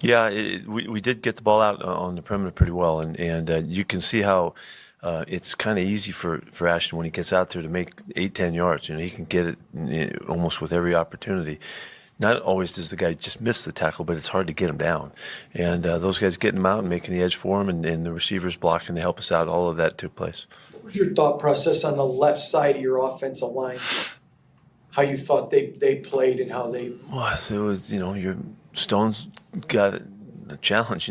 Yeah, we did get the ball out on the perimeter pretty well, and you can see how it's kind of easy for Ashton when he gets out there to make 8-10 yards. He can get it almost with every opportunity. Not always does the guy just miss the tackle, but it's hard to get him down. And those guys getting him out and making the edge for him, and the receivers blocking to help us out, all of that took place. What was your thought process on the left side of your offensive line? How you thought they played and how they... Well, it was, your Stone's got a challenge.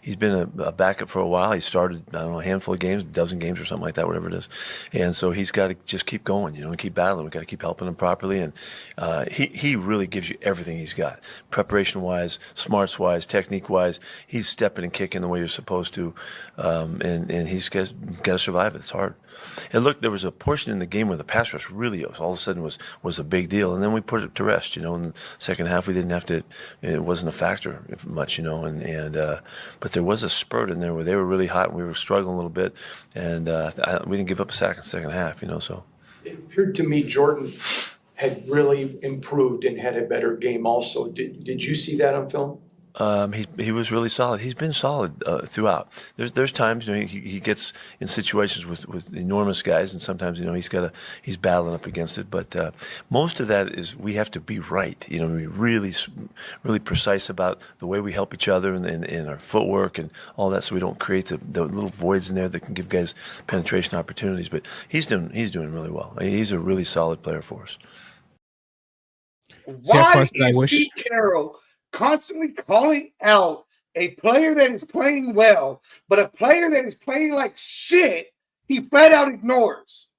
He's been a backup for a while. He started, a handful of games, a dozen games or something like that, whatever it is. And so he's got to just keep going, and keep battling. We've got to keep helping him properly. And he really gives you everything he's got. Preparation-wise, smarts-wise, technique-wise, he's stepping and kicking the way you're supposed to. And he's got to survive it. It's hard. And look, there was a portion in the game where the pass rush really all of a sudden was a big deal. And then we put it to rest, In the second half, we didn't have to, it wasn't a factor much, but there was a spurt in there where they were really hot and we were struggling a little bit. And we didn't give up a sack in the second half, so. It appeared to me Jordan had really improved and had a better game also. Did you see that on film? He was really solid. He's been solid throughout. There's times he gets in situations with enormous guys, and sometimes he's battling up against it. But most of that is we have to be right. Be really precise about the way we help each other and our footwork and all that, so we don't create the little voids in there that can give guys penetration opportunities. But he's doing really well. He's a really solid player for us. Why is Pete Carroll constantly calling out a player that is playing well, but a player that is playing like shit, he flat out ignores?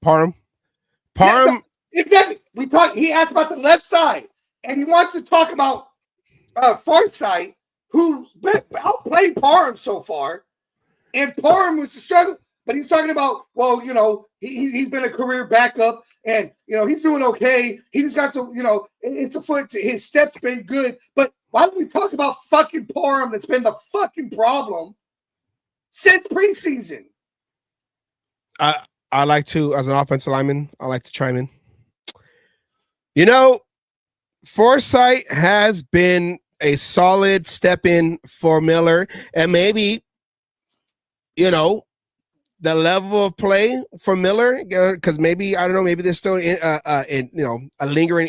Parham. Yeah, exactly. He asked about the left side, and he wants to talk about far side, who's outplayed Parham so far, and Parham was the struggle. But he's talking about, he's been a career backup and, he's doing okay. He just got to, it's a foot. His steps been good. But why don't we talk about fucking Parham that's been the fucking problem since preseason? I like to, as an offensive lineman, I like to chime in. Forsythe has been a solid step in for Miller, and maybe, the level of play for Miller, because maybe there's still a lingering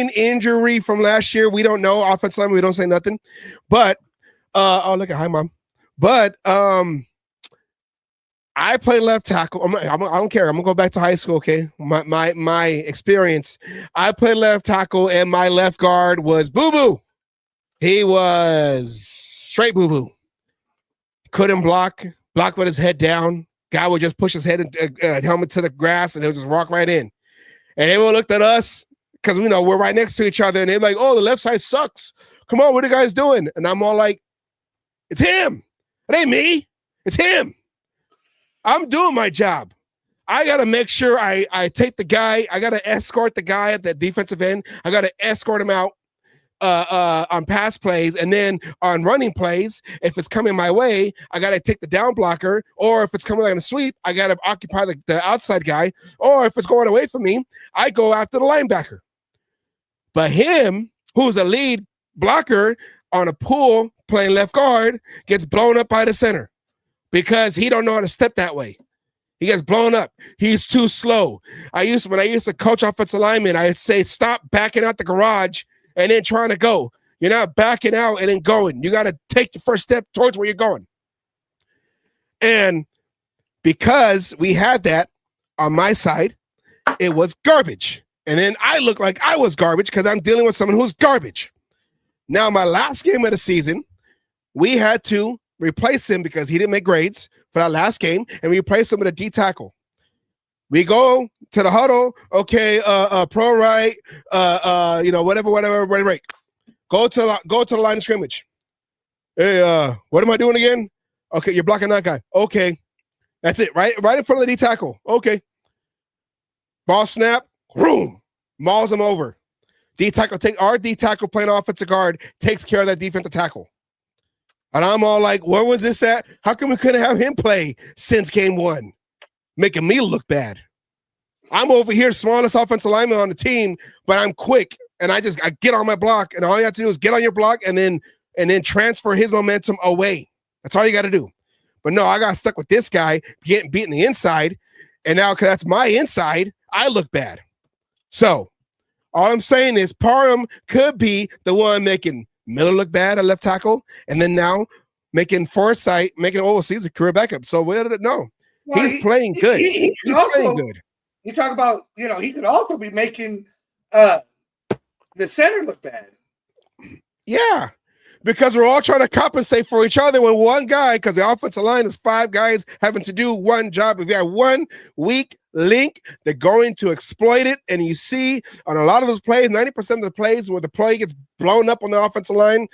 injury from last year. We don't know. Offensive line, we don't say nothing. But look at hi mom. But I play left tackle. I don't care. I'm gonna go back to high school. Okay, my experience. I played left tackle, and my left guard was Boo Boo. He was straight Boo Boo. Couldn't block with his head down. Guy would just push his head and helmet to the grass, and he'll just walk right in. And everyone looked at us because we know we're right next to each other, and they're like, "Oh, the left side sucks. Come on, what are you guys doing?" And I'm all like, "It's him. It ain't me. It's him. I'm doing my job. I got to make sure I take the guy. I got to escort the guy at the defensive end. I got to escort him out on pass plays, and then on running plays, if it's coming my way, I got to take the down blocker, or if it's coming like a sweep, I got to occupy the outside guy, or if it's going away from me, I go after the linebacker. But him, who's a lead blocker on a pool playing left guard, gets blown up by the center because he don't know how to step that way. He gets blown up. He's too slow. When I used to coach offensive linemen, I'd say, stop backing out the garage and then trying to go. You're not backing out and then going. You got to take the first step towards where you're going. And because we had that on my side, it was garbage. And then I looked like I was garbage because I'm dealing with someone who's garbage. Now, my last game of the season, we had to replace him because he didn't make grades for that last game, and we replaced him with a D tackle. We go to the huddle, okay, pro right, whatever, right. Go to the line of scrimmage. Hey, what am I doing again? Okay, you're blocking that guy. Okay, that's it, right in front of the D tackle. Okay, ball snap, boom, mauls him over. D tackle playing offensive guard takes care of that defensive tackle. And I'm all like, where was this at? How come we couldn't have him play since game one? Making me look bad. I'm over here, smallest offensive lineman on the team, but I'm quick, and I get on my block, and all you have to do is get on your block and then transfer his momentum away. That's all you got to do. But no, I got stuck with this guy getting beaten the inside, and now because that's my inside, I look bad. So all I'm saying is Parham could be the one making Miller look bad at left tackle, and then now making Forsythe, making overseas a career backup. So we don't know. Well, he's playing good. He's playing good. You talk about, he could also be making the center look bad. Yeah, because we're all trying to compensate for each other when one guy, because the offensive line is 5 guys having to do one job. If you have one weak link, they're going to exploit it. And you see on a lot of those plays, 90% of the plays where the play gets blown up on the offensive line,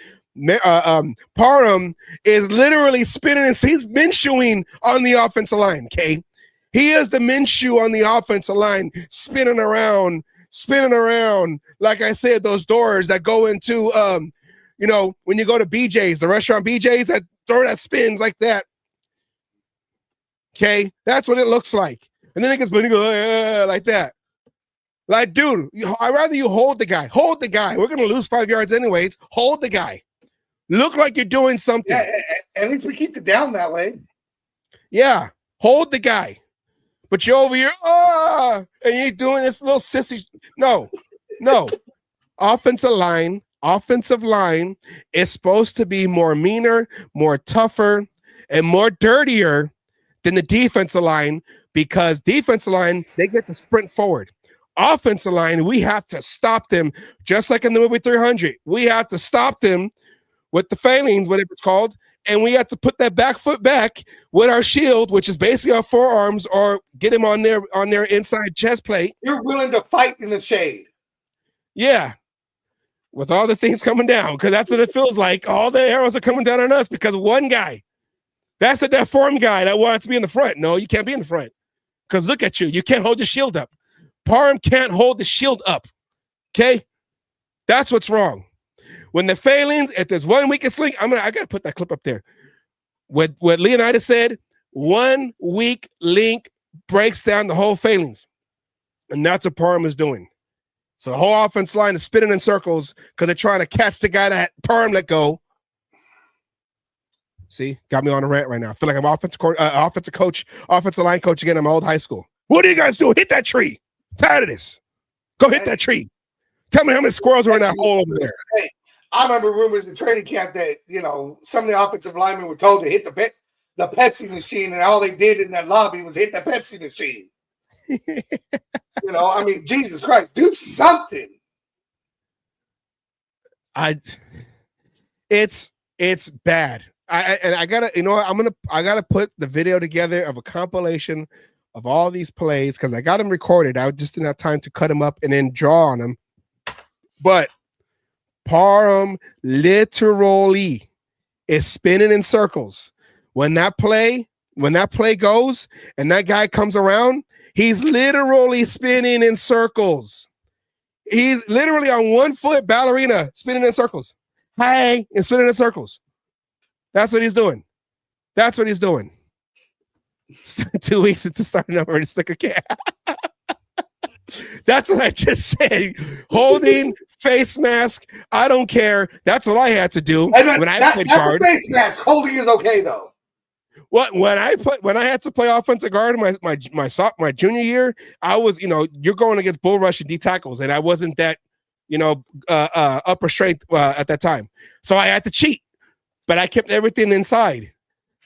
Parham is literally spinning, and he's Minshewing on the offensive line, okay? He is the Minshew on the offensive line, spinning around. Like I said, those doors that go into, when you go to BJ's, the restaurant BJ's, that door that spins like that. Okay? That's what it looks like. And then it gets like that. Like, dude, I'd rather you hold the guy. Hold the guy. We're going to lose 5 yards anyways. Hold the guy. Look like you're doing something. Yeah, at least we keep it down that way. Yeah, hold the guy. But you're over here, and you're doing this little sissy. No. Offensive line is supposed to be more meaner, more tougher, and more dirtier than the defensive line, because defensive line, they get to sprint forward. Offensive line, we have to stop them, just like in the movie 300. We have to stop them with the phalanx, whatever it's called, and we have to put that back foot back with our shield, which is basically our forearms, or get him on their inside chest plate. You're willing to fight in the shade. Yeah. With all the things coming down, because that's what it feels like. All the arrows are coming down on us because of one guy. That's a deformed guy that wants to be in the front. No, you can't be in the front. Because look at you. You can't hold the shield up. Parham can't hold the shield up. Okay? That's what's wrong. When the phalanx, if there's one weakest link, I got to put that clip up there. What Leonidas said, one weak link breaks down the whole phalanx. And that's what Parham is doing. So the whole offense line is spinning in circles because they're trying to catch the guy that Parham let go. See, got me on a rant right now. I feel like I'm offensive line coach again in my old high school. What do you guys do? Hit that tree. I'm tired of this. Go hit that tree. Tell me how many squirrels are in that hole over there. Hey, I remember rumors in training camp that, some of the offensive linemen were told to hit the Pepsi machine, and all they did in that lobby was hit the Pepsi machine. Jesus Christ, do something. It's bad. I gotta put the video together of a compilation of all these plays because I got them recorded. I just didn't have time to cut them up and then draw on them. But Parham literally is spinning in circles. When that play goes and that guy comes around, he's literally spinning in circles. He's literally on 1 foot ballerina spinning in circles. Hey, and spinning in circles. That's what he's doing. 2 weeks into starting over to stick a cat. That's what I just said. Holding, face mask. I don't care. That's what I had to do when I played guard. That's a face mask. Holding is okay though. When I had to play offensive guard my junior year, I was, you're going against bull rush and D tackles, and I wasn't that, upper strength at that time. So I had to cheat, but I kept everything inside.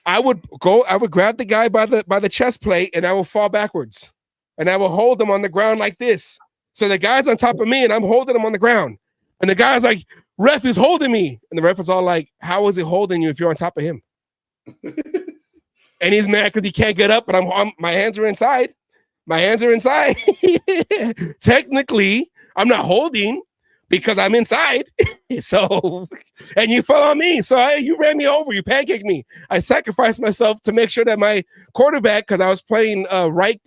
I would grab the guy by the chest plate, and I will fall backwards, and I will hold him on the ground like this. So the guy's on top of me, and I'm holding him on the ground, and the guy's like, "Ref is holding me," and the ref is all like, "How is it holding you if you're on top of him?" And he's mad because he can't get up, but my hands are inside. My hands are inside. Technically, I'm not holding because I'm inside. So, and you fell on me. So you ran me over. You pancaked me. I sacrificed myself to make sure that my quarterback, because I was playing right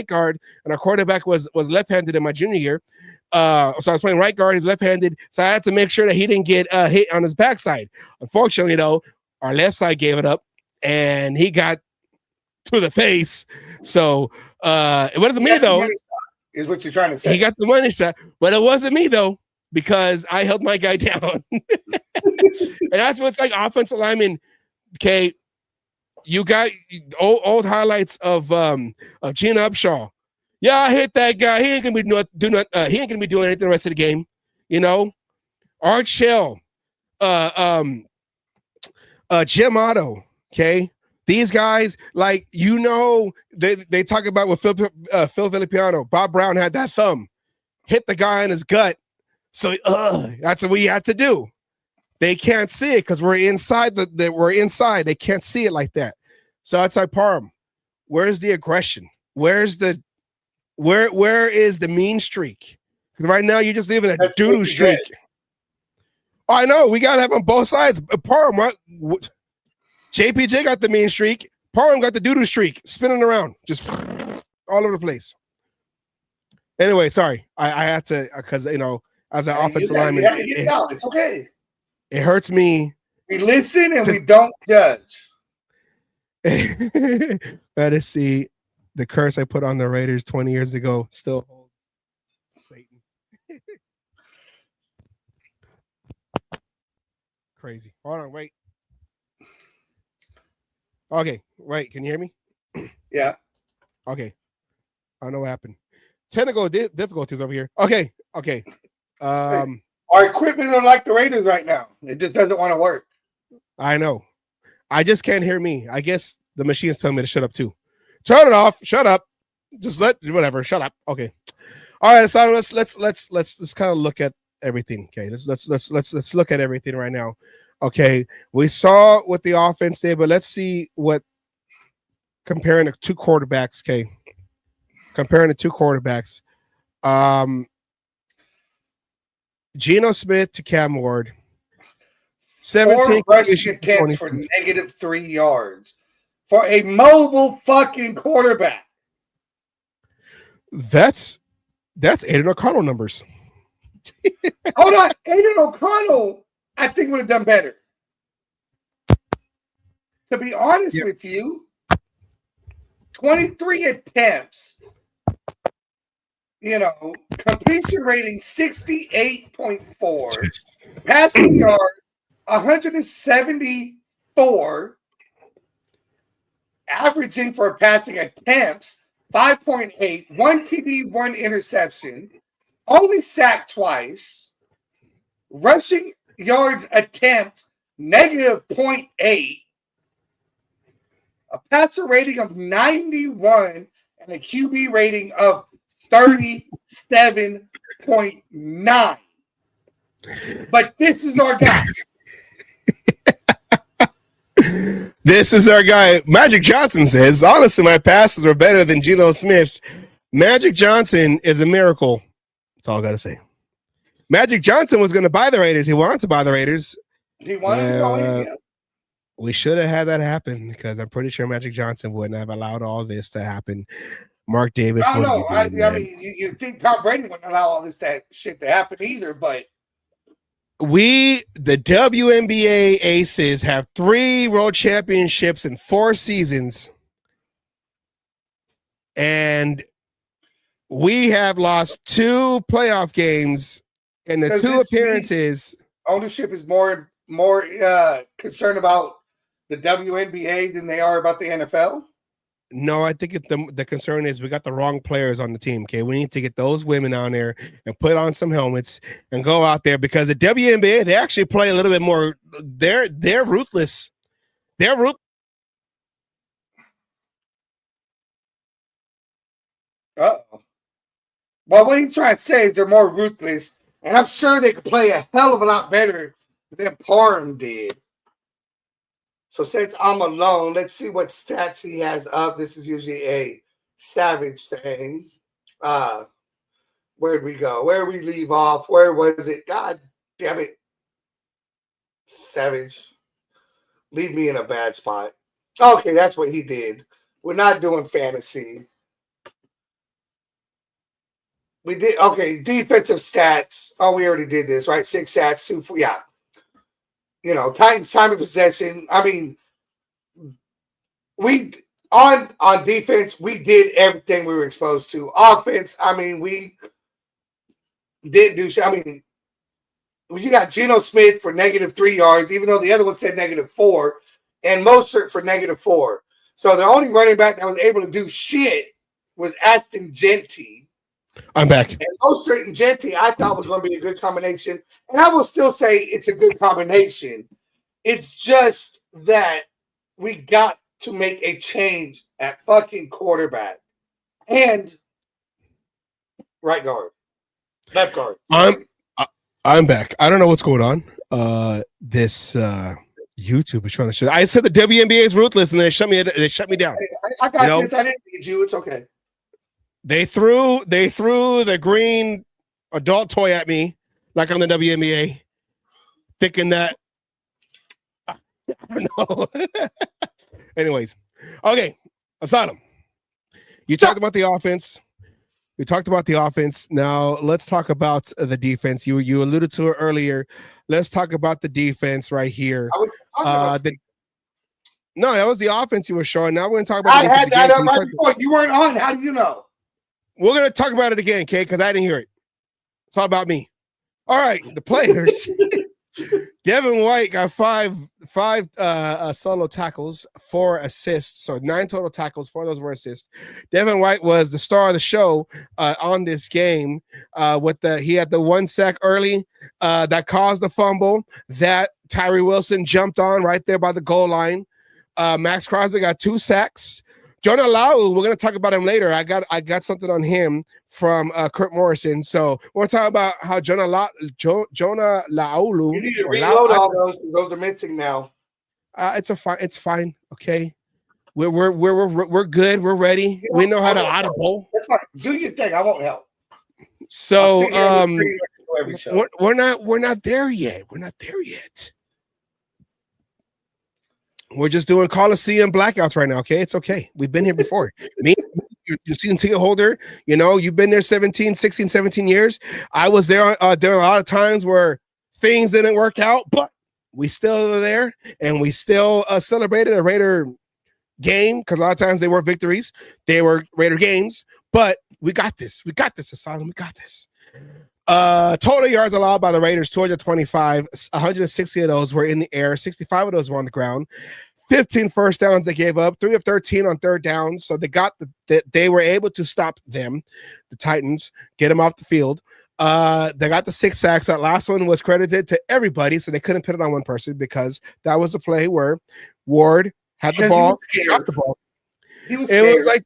guard, and our quarterback was left-handed in my junior year. So I was playing right guard. He's left-handed. So I had to make sure that he didn't get hit on his backside. Unfortunately, though, our left side gave it up, and he got to the face. So it wasn't me, though. Is what you're trying to say. He got the money shot, but it wasn't me, though, because I held my guy down. And that's what's like offensive lineman. Okay, you got old highlights of Gina Upshaw. Yeah, I hit that guy. He ain't gonna be doing anything the rest of the game. Art Shell, Jim Otto. Okay, these guys, like, they talk about with Phil Filippiano. Bob Brown had that thumb, hit the guy in his gut. So that's what we had to do. They can't see it because we're inside. We're inside. They can't see it like that. So that's like Parham. Where's the aggression? Where is the mean streak? Because right now you're just living a doo-doo streak. Oh, I know. We gotta have on both sides. Parham, what? JPJ got the mean streak. Parham got the doo-doo streak, spinning around, just all over the place. Anyway, sorry. I had to, because, as an offensive lineman, it's okay. It hurts me. We listen and we don't judge. Better see the curse I put on the Raiders 20 years ago still holds. Satan. Crazy. Hold on, wait. Okay, wait. Can you hear me? Yeah. Okay. I don't know what happened. Technical difficulties over here. Okay. Our equipment are like the Raiders right now. It just doesn't want to work. I know. I just can't hear me. I guess the machine's telling me to shut up too. Turn it off. Shut up. Just whatever. Shut up. Okay. All right. So let's kind of look at everything. Okay. Let's look at everything right now. Okay. We saw what the offense did, but let's see what comparing the two quarterbacks. Okay. Comparing the two quarterbacks. Geno Smith to Cam Ward. 17 rushing attempts for -3 yards for a mobile fucking quarterback. That's Aiden O'Connell numbers. Hold on, Aiden O'Connell, I think would have done better. To be honest with you, 23 attempts. Completion rating 68.4, passing yard 174, averaging for passing attempts 5.8, 1 TD, 1 interception, only sacked twice, rushing yards attempt, negative 0.8, a passer rating of 91, and a QB rating of 37.9. But this is our guy. This is our guy. Magic Johnson says, honestly, my passes were better than Geno Smith. Magic Johnson is a miracle. That's all I got to say. Magic Johnson was going to buy the Raiders. He wanted to buy the Raiders. He wanted to go in, yeah. We should have had that happen because I'm pretty sure Magic Johnson wouldn't have allowed all this to happen. Mark Davis. I don't know. I mean, you think Tom Brady wouldn't allow all this shit to happen either, but the WNBA Aces have 3 world championships in 4 seasons. And we have lost 2 playoff games in the 2 appearances. Ownership is more concerned about the WNBA than they are about the NFL. No, I think the concern is we got the wrong players on the team. Okay, we need to get those women on there and put on some helmets and go out there because the WNBA, they actually play a little bit more. They're ruthless. They're ruthless. Uh-oh. Well, what he's trying to say is they're more ruthless, and I'm sure they could play a hell of a lot better than Parham did. So since I'm alone, let's see what stats he has up. This is usually a Savage thing. Where'd we go? Where we leave off? Where was it? God damn it. Savage. Leave me in a bad spot. Okay, that's what he did. We're not doing fantasy. We did, okay, defensive stats. Oh, we already did this, right? 6 sacks, 2, yeah. You know, Titans time of possession. I mean, we on defense, we did everything we were exposed to. Offense, I mean, we didn't do shit. I mean, you got Geno Smith for -3 yards, even though the other one said -4, and Mostert for -4. So the only running back that was able to do shit was Aston Genty. I'm back. And Mostert and Genty, I thought was going to be a good combination. And I will still say it's a good combination. It's just that we got to make a change at fucking quarterback and right guard, left guard. I'm back. I don't know what's going on. This YouTube is trying to show. I said the WNBA is ruthless, and they shut me down. I got this. I didn't need you. It's okay. They threw the green adult toy at me like I'm the WNBA, thinking that I don't know. Anyways, okay, Asylum. You talked about the offense. We talked about the offense. Now let's talk about the defense. You alluded to it earlier. Let's talk about the defense right here. No, that was the offense you were showing. Now we're going to talk about. I had that up right before. You weren't on. How do you know? We're going to talk about it again, Kate, because I didn't hear it. It's all about me. All right, the players. Devin White got five solo tackles, 4 assists, so 9 total tackles. 4 of those were assists. Devin White was the star of the show on this game. He had the 1 sack early that caused the fumble that Tyree Wilson jumped on right there by the goal line. Max Crosby got 2 sacks. Jonah Lau, we're going to talk about him later. I got something on him from Kurt Morrison. So we're talking about how Jonah Laulu. You need to reload all those. Those are missing now. It's fine. Okay, we're good. We're ready. We know how to audible. That's fine. Do your thing. I won't help. So we're not there yet. We're not there yet. We're just doing Coliseum blackouts right now, okay? It's okay. We've been here before. Me, you're season ticket holder. You know, you've been there 16, 17 years. I was there. There were a lot of times where things didn't work out, but we still are there, and we still celebrated a Raider game because a lot of times they weren't victories. They were Raider games, but we got this. We got this, Asylum. We got this. Total yards allowed by the Raiders, 225. 160 of those were in the air. 65 of those were on the ground. 15 first downs they gave up. 3 of 13 on third down. So they were able to stop them, the Titans, get them off the field. They got the 6 sacks. That last one was credited to everybody, so they couldn't put it on one person because that was the play where Ward had the ball, dropped the ball. He was scared.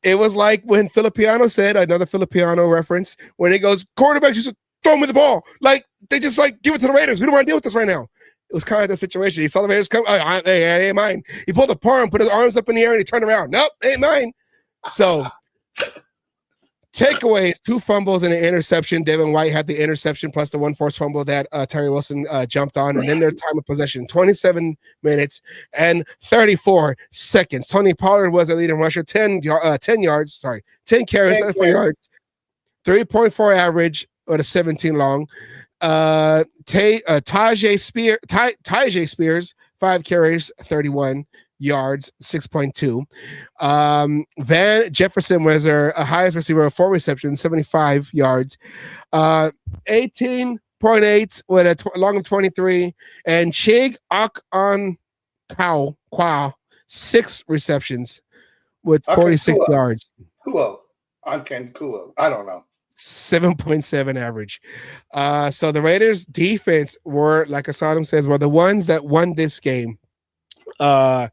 It was like when Filipiano said, another Filipiano reference, when he goes, quarterbacks just throw me the ball. Like, they just like, give it to the Raiders. We don't want to deal with this right now. It was kind of the situation. He saw the Raiders come. Hey, ain't mine. He pulled the palm, put his arms up in the air, and he turned around. Nope, ain't mine. So, takeaways: 2 fumbles and an interception. Devin White had the interception plus the 1 forced fumble that Terry Wilson jumped on. And then their time of possession, 27 minutes and 34 seconds. Tony Pollard was a leading rusher, 10 carries, 34 yards, 3.4 average with a 17 long. Tajay Spears, 5 carries, 31 yards, 6.2. Van Jefferson was our highest receiver of 4 receptions, 75 yards. 18.8 with a long of 23. And Chig Kwa, 6 receptions with 46 yards. Kuo. I don't know. 7.7 average. So the Raiders defense were, like Asadam says, were the ones that won this game. And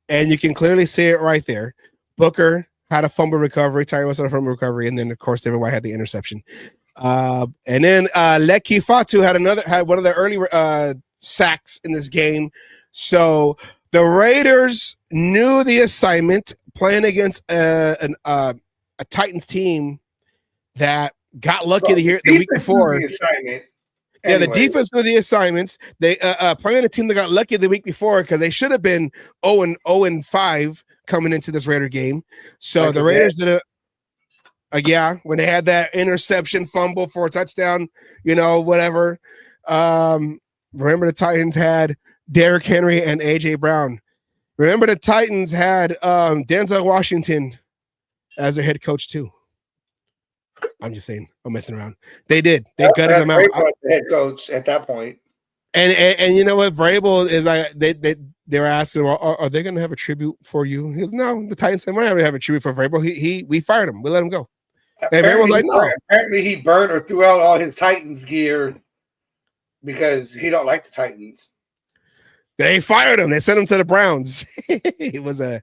you can clearly see it right there. Booker had a fumble recovery, Tyree Wilson had a fumble recovery, and then of course Devin White had the interception. And then Leki Fatu had one of the early sacks in this game. So the Raiders knew the assignment, playing against a Titans team that got lucky the week before. The assignment. Yeah, the defense knew the assignments. They playing a team that got lucky the week before because they should have been 0-5 coming into this Raider game. So the Raiders did when they had that interception, fumble for a touchdown, whatever. Remember the Titans had Derrick Henry and AJ Brown. Remember the Titans had Denzel Washington as their head coach too. I'm just saying, I'm messing around. They did. They gutted them out. The head coach at that point. And you know what? Vrabel is they were asking, are they going to have a tribute for you? He goes, no. The Titans said, we're not going to have a tribute for Vrabel. We fired him. We let him go. And Vrabel's like, no. Apparently he burned or threw out all his Titans gear because he don't like the Titans. They fired him. They sent him to the Browns. He was a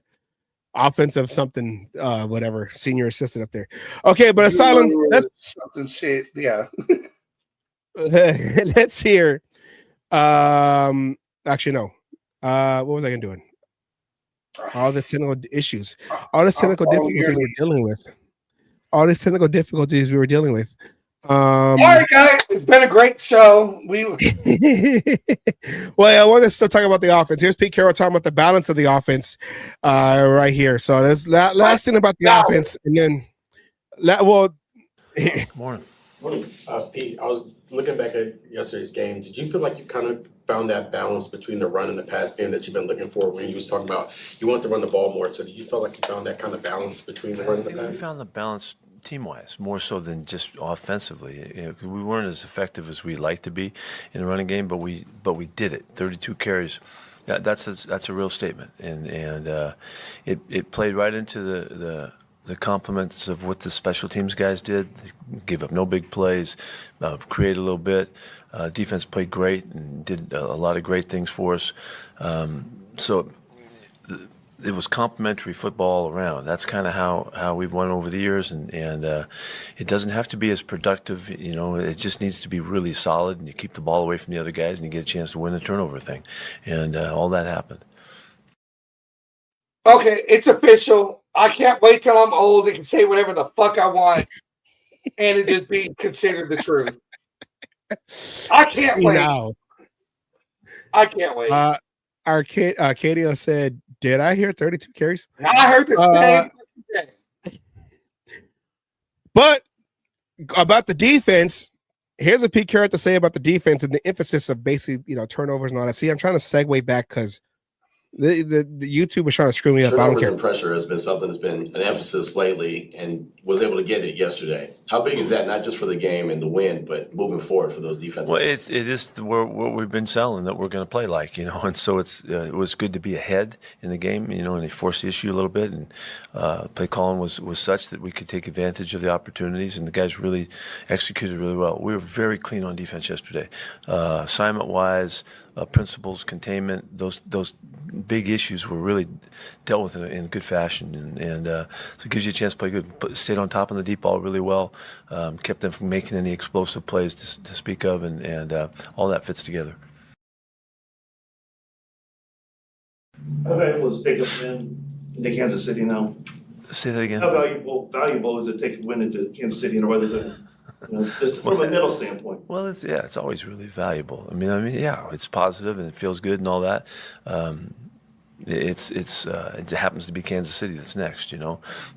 offensive something, whatever, senior assistant up there. Okay, but Asylum, let's something shit. Yeah. Let's hear. Actually, no. What was I gonna do? All the technical issues, all the technical difficulties we're dealing with. All these technical difficulties we were dealing with. All right, guys, it's been a great show. Well, I want to still talk about the offense. Here's Pete Carroll talking about the balance of the offense right here. So there's last thing about the offense, and then Morning. Pete, I was looking back at yesterday's game. Did you feel like you kind of found that balance between the run and the pass game that you've been looking for when you was talking about you want to run the ball more? So did you feel like you found that kind of balance between the run and the pass? We found the balance team-wise, more so than just offensively. We weren't as effective as we'd like to be in the running game, but we did it. 32 carries. That's a real statement, and it played right into the compliments of what the special teams guys did. They gave up no big plays, created a little bit. Defense played great and did a lot of great things for us. So it was complimentary football all around. That's kind of how we've won over the years, and it doesn't have to be as productive. It just needs to be really solid, and you keep the ball away from the other guys, and you get a chance to win the turnover thing, and all that happened. Okay, it's official. I can't wait till I'm old and can say whatever the fuck I want, and it just be considered the truth. I can't wait. Now. I can't wait. Arcadio said, did I hear 32 carries? I heard the same. But about the defense, here's what Pete Carroll had to say about the defense and the emphasis of basically, turnovers and all that. See, I'm trying to segue back because the YouTube was trying to screw me up. I don't care. And pressure has been something that's been an emphasis lately, and was able to get it yesterday. How big is that, not just for the game and the win, but moving forward for those defensive? Well, it is what we've been selling, that we're going to play like, and so it was good to be ahead in the game, and they forced the issue a little bit, and play calling was such that we could take advantage of the opportunities, and the guys really executed really well. We were very clean on defense yesterday, assignment-wise, principles, containment, those big issues were really dealt with in good fashion, and so it gives you a chance to play good. But stayed on top of the deep ball really well, kept them from making any explosive plays to speak of, and all that fits together. How valuable is it to take a win into Kansas City now? Say that again. How valuable is it to take a win into Kansas City and rather than just from a middle standpoint? Well, it's always really valuable. I mean, yeah, it's positive and it feels good and all that. It happens to be Kansas City that's next,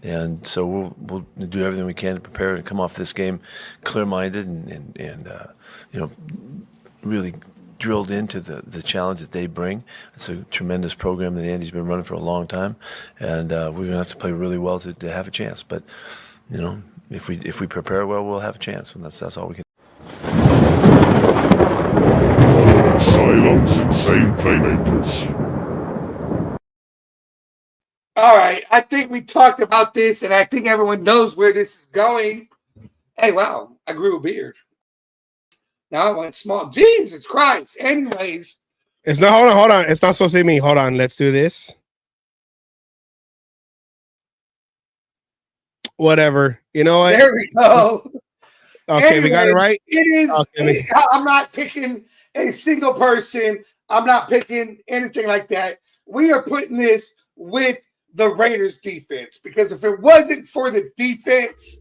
and so we'll do everything we can to prepare and come off this game clear-minded and really drilled into the challenge that they bring. It's a tremendous program that Andy's been running for a long time, and we're going to have to play really well to have a chance. But if we prepare well, we'll have a chance, and that's all we can. Silos insane playmakers. All right, I think we talked about this, and I think everyone knows where this is going. Hey, wow, I grew a beard. Now I went small. Jesus Christ. Anyways. It's not, hold on. It's not supposed to be me. Hold on, let's do this. Whatever. You know what? There we go. Okay, anyway, we got it right? It is. Okay. I'm not picking a single person. I'm not picking anything like that. We are putting this with the Raiders defense, because if it wasn't for the defense,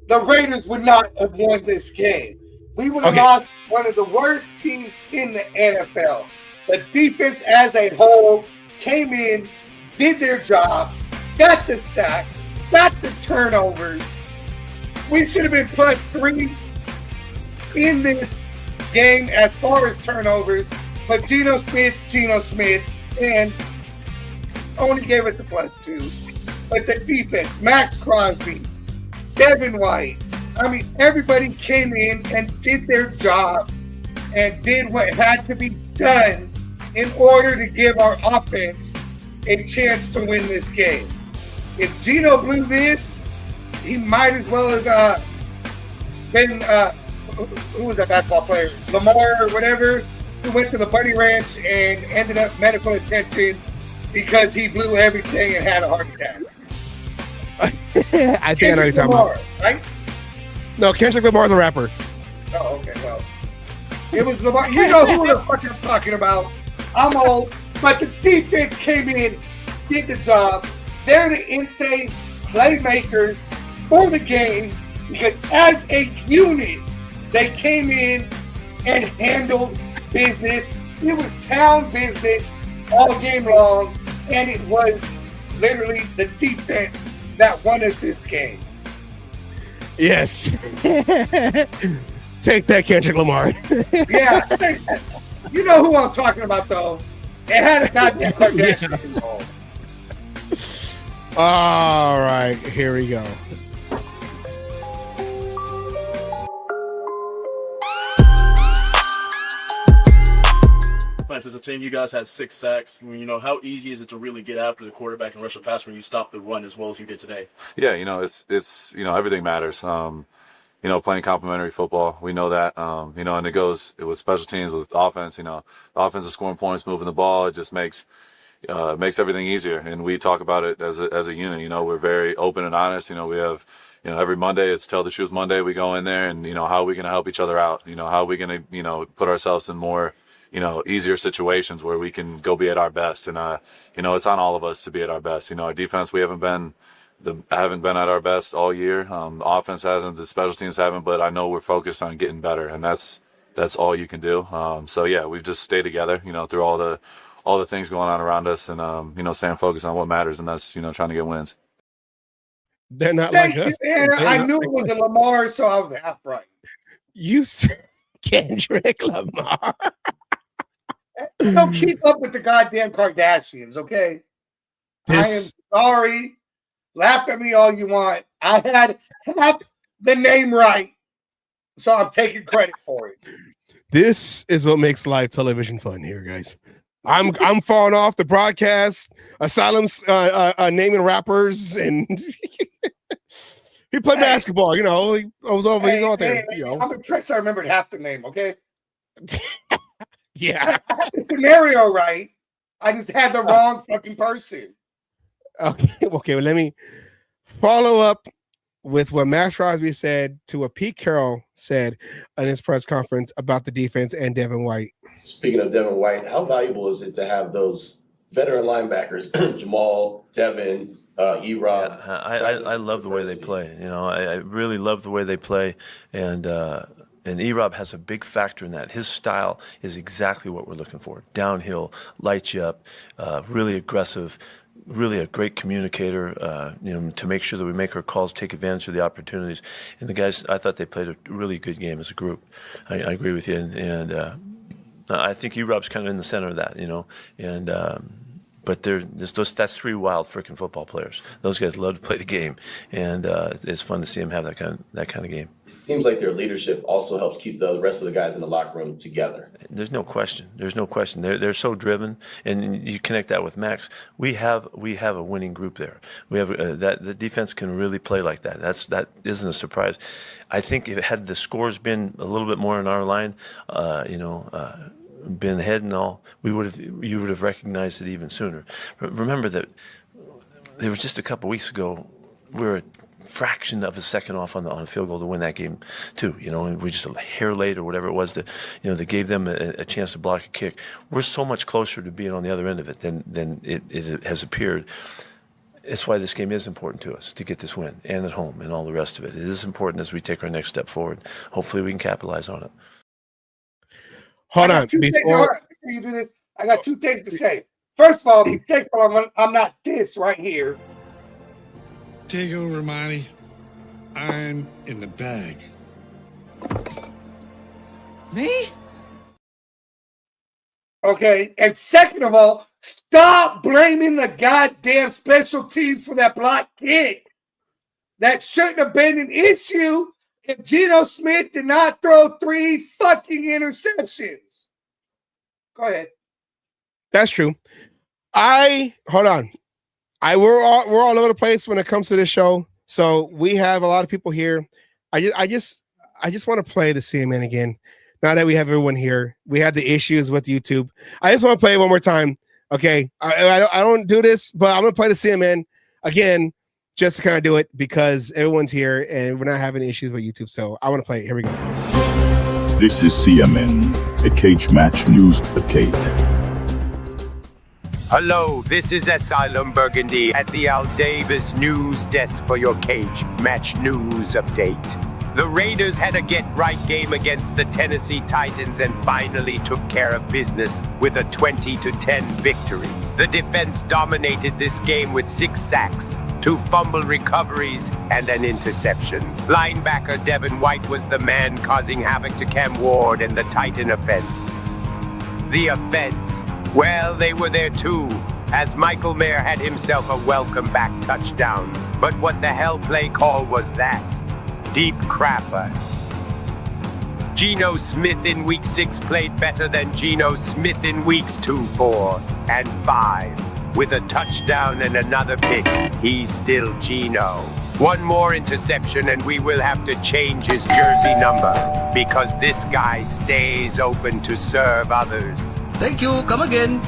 the Raiders would not have won this game. We would have lost one of the worst teams in the NFL. The defense as a whole came in, did their job, got the sacks, got the turnovers. We should have been +3 in this game as far as turnovers, but Geno Smith, and only gave us the +2. But the defense, Max Crosby, Devin White, everybody came in and did their job and did what had to be done in order to give our offense a chance to win this game. If Geno blew this, he might as well have been, who was that basketball player? Lamar or whatever, who went to the Bunny Ranch and ended up medical attention because he blew everything and had a heart attack. I think I know you're talking about. Right? No, Kendrick Lamar's a rapper. Oh, okay, well. It was Lamar. You know who the fuck I'm talking about. I'm old. But the defense came in, did the job. They're the insane playmakers for the game, because as a unit, they came in and handled business. It was pound business all game long, and it was literally the defense that won us this game. Yes. Take that, Kendrick Lamar. Yeah. You know who I'm talking about, though. It had a goddamn Kardashian involved. All right, here we go. As a team, you guys had 6 sacks. How easy is it to really get after the quarterback and rush the pass when you stop the run as well as you did today? Yeah, it's everything matters. Playing complementary football, we know that. And it was special teams with offense. The offense is scoring points, moving the ball. It just makes everything easier. And we talk about it as a unit. We're very open and honest. We have, every Monday it's Tell the Truth Monday. We go in there and how are we going to help each other out? How are we going to at ourselves in more easier situations where we can go be at our best. And, it's on all of us to be at our best. Our defense, we haven't been at our best all year. The offense hasn't, the special teams haven't, but I know we're focused on getting better, and that's all you can do. So yeah, we've just stayed together, through all the things going on around us, and, staying focused on what matters, and that's, trying to get wins. They're not like us. I knew it was a Lamar, so I was half right. You Kendrick Lamar. Don't keep up with the goddamn Kardashians, okay? I am sorry. Laugh at me all you want. I had half the name right, so I'm taking credit for it. This is what makes live television fun here, guys. I'm falling off the broadcast, Asylum's naming rappers, and he played basketball. You know, he's out there. You know. I'm impressed. I remembered half the name. Okay. Yeah. I had the scenario right. I just had the wrong fucking person. Okay. Well, let me follow up with what Max Crosby said to what Pete Carroll said in his press conference about the defense and Devin White. Speaking of Devin White, how valuable is it to have those veteran linebackers, Jamal, Devin, E-Rob? Yeah, I love the way they play. You know, I really love the way they play, and E-Rob has a big factor in that. His style is exactly what we're looking for. Downhill, lights you up, really aggressive, really a great communicator, you know, to make sure that we make our calls, take advantage of the opportunities. And the guys, I thought they played a really good game as a group. I agree with you, and I think E-Rob's kind of in the center of that, you know, and but that's three wild freaking football players. Those guys love to play the game, and it's fun to see them have that kind of game. It seems like their leadership also helps keep the rest of the guys in the locker room together. There's no question. They're so driven, and you connect that with Max. We have a winning group there. We have that the defense can really play like that. That isn't a surprise. I think if had the scores been a little bit more in our line, been ahead and all, you would have recognized it even sooner. Remember that there was just a couple weeks ago we were a fraction of a second off on a field goal to win that game too. You know, and we just a hair late or whatever it was that gave them a chance to block a kick. We're so much closer to being on the other end of it than it has appeared. It's why this game is important to us to get this win, and at home and all the rest of it. It is important as we take our next step forward. Hopefully we can capitalize on it. Hold on. Before you do this, I got two things to say. First of all, be thankful I'm not this right here. Take over, Monty. I'm in the bag. Me? Okay, and second of all, stop blaming the goddamn special teams for that block kick. That shouldn't have been an issue if Geno Smith did not throw 3 fucking interceptions. Go ahead. That's true. Hold on. We're all over the place when it comes to this show. So we have a lot of people here. I just want to play the CMN again. Now that we have everyone here, we had the issues with YouTube. I just want to play it one more time. Okay. I don't do this, but I'm going to play the CMN again, just to kind of do it because everyone's here and we're not having issues with YouTube. So I want to play it. Here we go. This is CMN, a cage match news update. Hello, this is Asylum Burgundy at the Al Davis news desk for your Cage Match News Update. The Raiders had a get-right game against the Tennessee Titans and finally took care of business with a 20-10 victory. The defense dominated this game with 6 sacks, 2 fumble recoveries, and an interception. Linebacker Devin White was the man causing havoc to Cam Ward and the Titan offense. The offense, well, they were there too, as Michael Mayer had himself a welcome back touchdown. But what the hell play call was that? Deep crapper. Geno Smith in week 6 played better than Geno Smith in weeks 2, 4, and 5. With a touchdown and another pick, he's still Geno. One more interception and we will have to change his jersey number, because this guy stays open to serve others. Thank you, come again.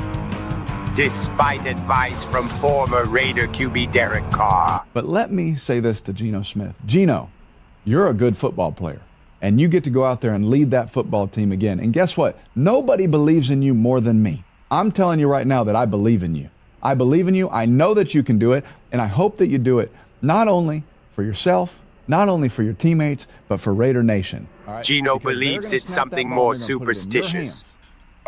Despite advice from former Raider QB Derek Carr. But let me say this to Geno Smith. Geno, you're a good football player, and you get to go out there and lead that football team again. And guess what? Nobody believes in you more than me. I'm telling you right now that I believe in you. I believe in you. I know that you can do it, and I hope that you do it not only for yourself, not only for your teammates, but for Raider Nation. Right? Geno believes it's something more superstitious.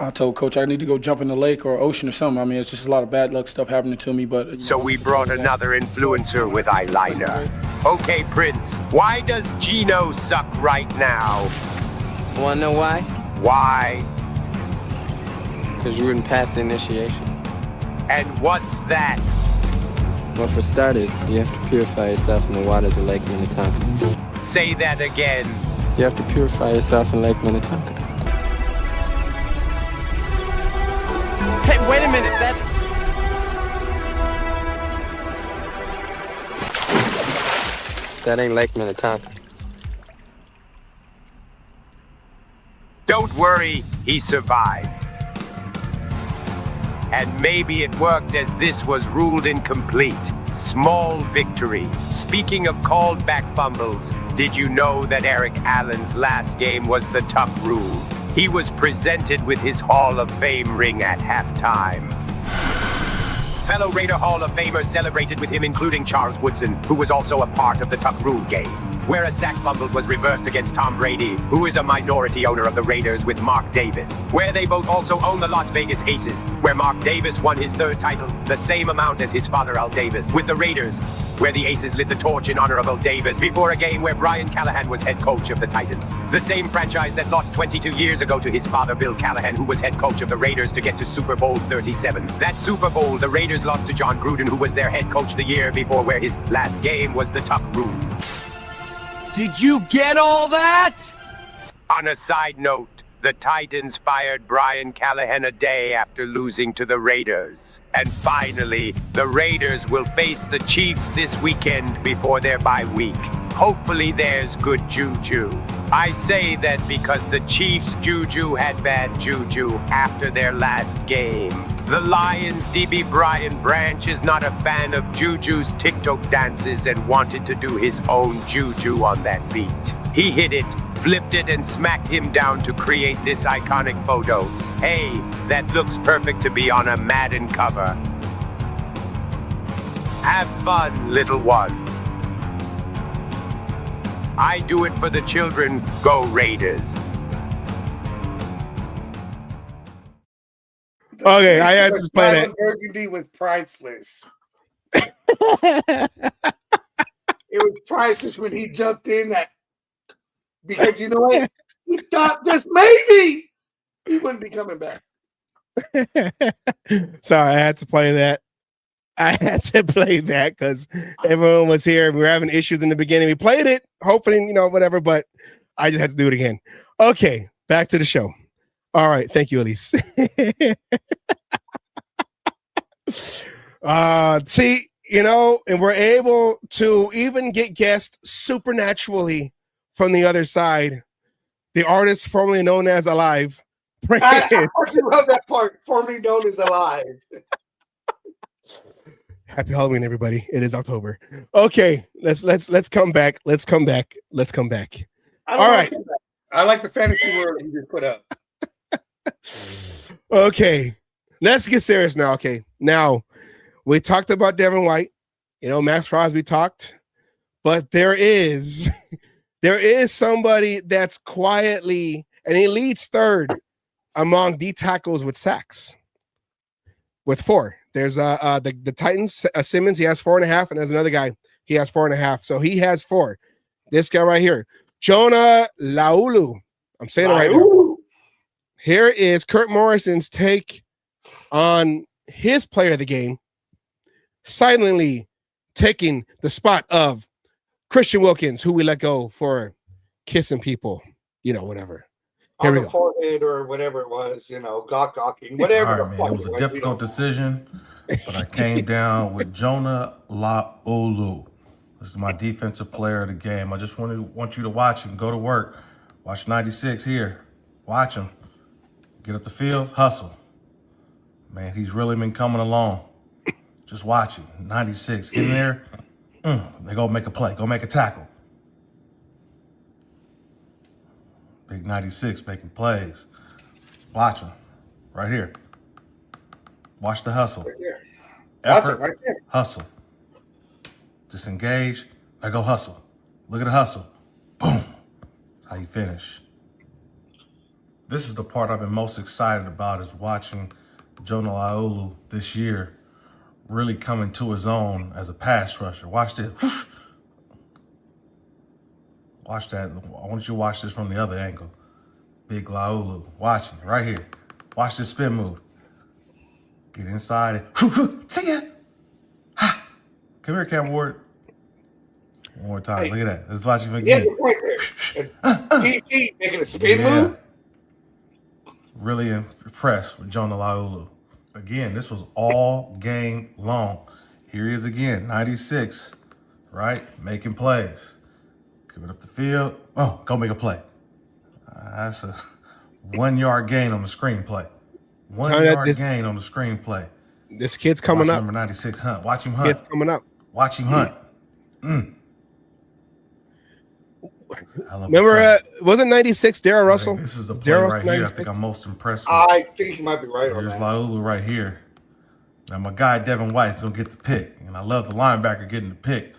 I told Coach I need to go jump in the lake or ocean or something. I mean, it's just a lot of bad luck stuff happening to me, but... So we brought another influencer with eyeliner. Okay, Prince, why does Geno suck right now? Wanna know why? Why? Because you wouldn't pass the initiation. And what's that? Well, for starters, you have to purify yourself in the waters of Lake Minnetonka. Say that again. You have to purify yourself in Lake Minnetonka. Hey, wait a minute. That ain't Lake Minnetonka. Don't worry, he survived. And maybe it worked as this was ruled incomplete. Small victory. Speaking of called back fumbles, did you know that Eric Allen's last game was the tuck rule? He was presented with his Hall of Fame ring at halftime. Fellow Raider Hall of Famers celebrated with him, including Charles Woodson, who was also a part of the tuck rule game, where a sack fumble was reversed against Tom Brady, who is a minority owner of the Raiders with Mark Davis, where they both also own the Las Vegas Aces, where Mark Davis won his third title, the same amount as his father Al Davis, with the Raiders, where the Aces lit the torch in honor of Al Davis before a game where Brian Callahan was head coach of the Titans. The same franchise that lost 22 years ago to his father Bill Callahan, who was head coach of the Raiders to get to Super Bowl 37. That Super Bowl, the Raiders lost to John Gruden, who was their head coach the year before, where his last game was the tuck rule. Did you get all that? On a side note, the Titans fired Brian Callahan a day after losing to the Raiders. And finally, the Raiders will face the Chiefs this weekend before their bye week. Hopefully there's good juju. I say that because the Chiefs' juju had bad juju after their last game. The Lions' DB Brian Branch is not a fan of Juju's TikTok dances and wanted to do his own juju on that beat. He hit it, flipped it, and smacked him down to create this iconic photo. Hey, that looks perfect to be on a Madden cover. Have fun, little ones. I do it for the children. Go Raiders. Okay, I had to play that. Burgundy was priceless. It was priceless when he jumped in that, because you know what? He thought just maybe he wouldn't be coming back. Sorry, I had to play that. I had to play that because everyone was here. We were having issues in the beginning. We played it, hopefully, whatever, but I just had to do it again. Okay, back to the show. All right, thank you, Elise. See, and we're able to even get guests supernaturally from the other side. The artist formerly known as Alive. I love that part. Formerly known as Alive. Happy Halloween, everybody. It is October. Okay, let's come back. Let's come back. All right. I like the fantasy world you just put up. Okay, let's get serious now. Okay, now we talked about Devin White. Max Crosby talked, but there is somebody that's quietly, and he leads third among D tackles with sacks, with 4. There's the Titans, Simmons, he has 4.5, and there's another guy, he has 4.5. So he has 4. This guy right here, Jonah Laulu. I'm saying it right now. Here is Kurt Morrison's take on his player of the game, silently taking the spot of Christian Wilkins, who we let go for kissing people, whatever. Here on we the go. forehead or whatever it was, gawking, whatever. All right, man. It was a difficult decision, but I came down with Jonah Laulu. This is my defensive player of the game. I just want you to watch him. Go to work. Watch 96 here. Watch him. Get up the field, hustle. Man, he's really been coming along. Just watch him. 96. Get in there. They go make a play. Go make a tackle. Big 96 making plays. Watch him. Right here. Watch the hustle. Right there. Effort, right there. hustle. Disengage. Now go hustle. Look at the hustle. Boom. How you finish. This is the part I've been most excited about, is watching Jonah Laulu this year really coming to his own as a pass rusher. Watch this. Watch that. I want you to watch this from the other angle. Big Laulu. Watch him right here. Watch this spin move. Get inside it. See ya. Ha. Come here, Cam Ward. One more time. Hey, Look at that. Let's watch him He has again. a point there. DT making a spin move. Really impressed with Jonah Laulu. Again, this was all game long. Here he is again, 96, right? Making plays. Coming up the field. Oh, go make a play. That's a 1 yard gain on the screenplay. 1 yard gain on the screenplay. This kid's coming Watch up. Number 96 Hunt. Watch him hunt. Kid's coming up. Watch him hunt. Remember, wasn't 96 Darrell Russell? This is the play right here. I think I'm most impressed with. I think you might be right on Here's that. Laulu right here. Now my guy Devin White is gonna get the pick, and I love the linebacker getting the pick.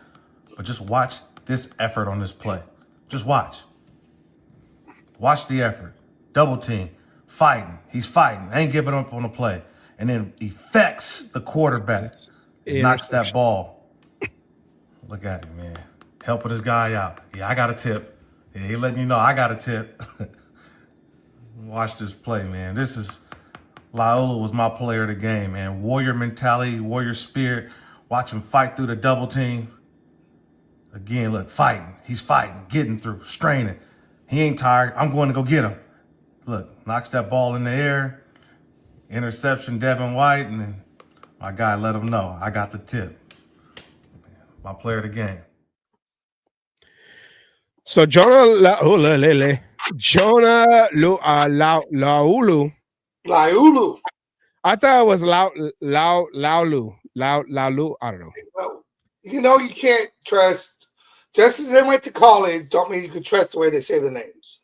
But just watch this effort on this play. Just watch. Watch the effort. Double team, fighting. He's fighting. Ain't giving up on the play, and then effects the quarterback. Knocks that ball. Look at him, man. Helping his guy out. Yeah, I got a tip. Yeah, he letting you know I got a tip. Watch this play, man. This is Laulu was my player of the game, man. Warrior mentality, warrior spirit. Watch him fight through the double team. Again, look, fighting. He's fighting, getting through, straining. He ain't tired. I'm going to go get him. Look, knocks that ball in the air. Interception, Devin White, and then my guy let him know I got the tip. My player of the game. So Laulu. Laulu. I thought it was Laulu. I don't know. Well, you know you can't trust. Just as they went to college, don't mean you can trust the way they say the names.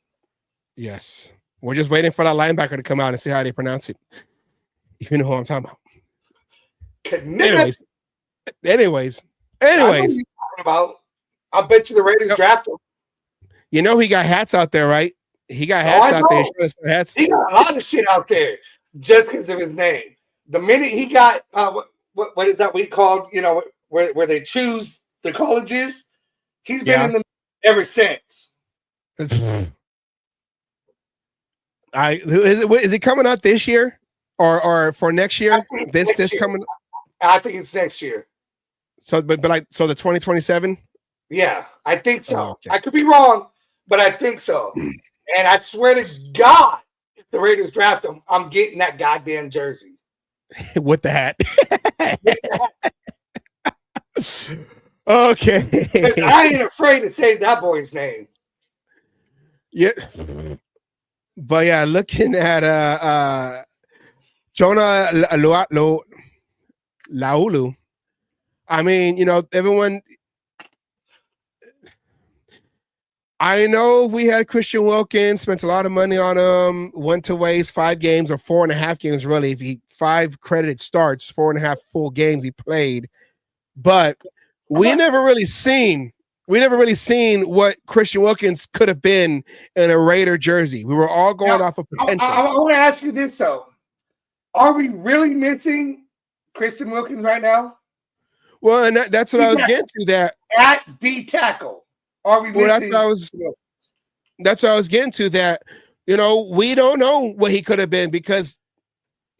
Yes. We're just waiting for that linebacker to come out and see how they pronounce it. If you know who I'm talking about. Anyways. I know who you're talking about. I bet you the Raiders draft him. You know he got hats out there, right? He got hats out there. Hats. He got a lot of shit out there just because of his name. The minute he got what is that we called? You know where they choose the colleges. He's been in them ever since. Is he coming out this year or for next year? This coming. I think it's next year. So, but the 2027. Yeah, I think so. Oh, okay. I could be wrong, but I think so. And I swear to God, if the Raiders draft him, I'm getting that goddamn jersey with the hat. Okay. Because I ain't afraid to say that boy's name. Yeah. But yeah, looking at Jonah Laulu. I mean, everyone. I know we had Christian Wilkins, spent a lot of money on him, went to waste 5 games or 4.5 games, really. If he 5 credited starts, 4.5 full games he played. But we never really seen what Christian Wilkins could have been in a Raider jersey. We were all going off of potential. I want to ask you this, though. Are we really missing Christian Wilkins right now? Well, and that's what I was getting to. That at D tackle, are we missing? That's what I was getting to. That we don't know what he could have been because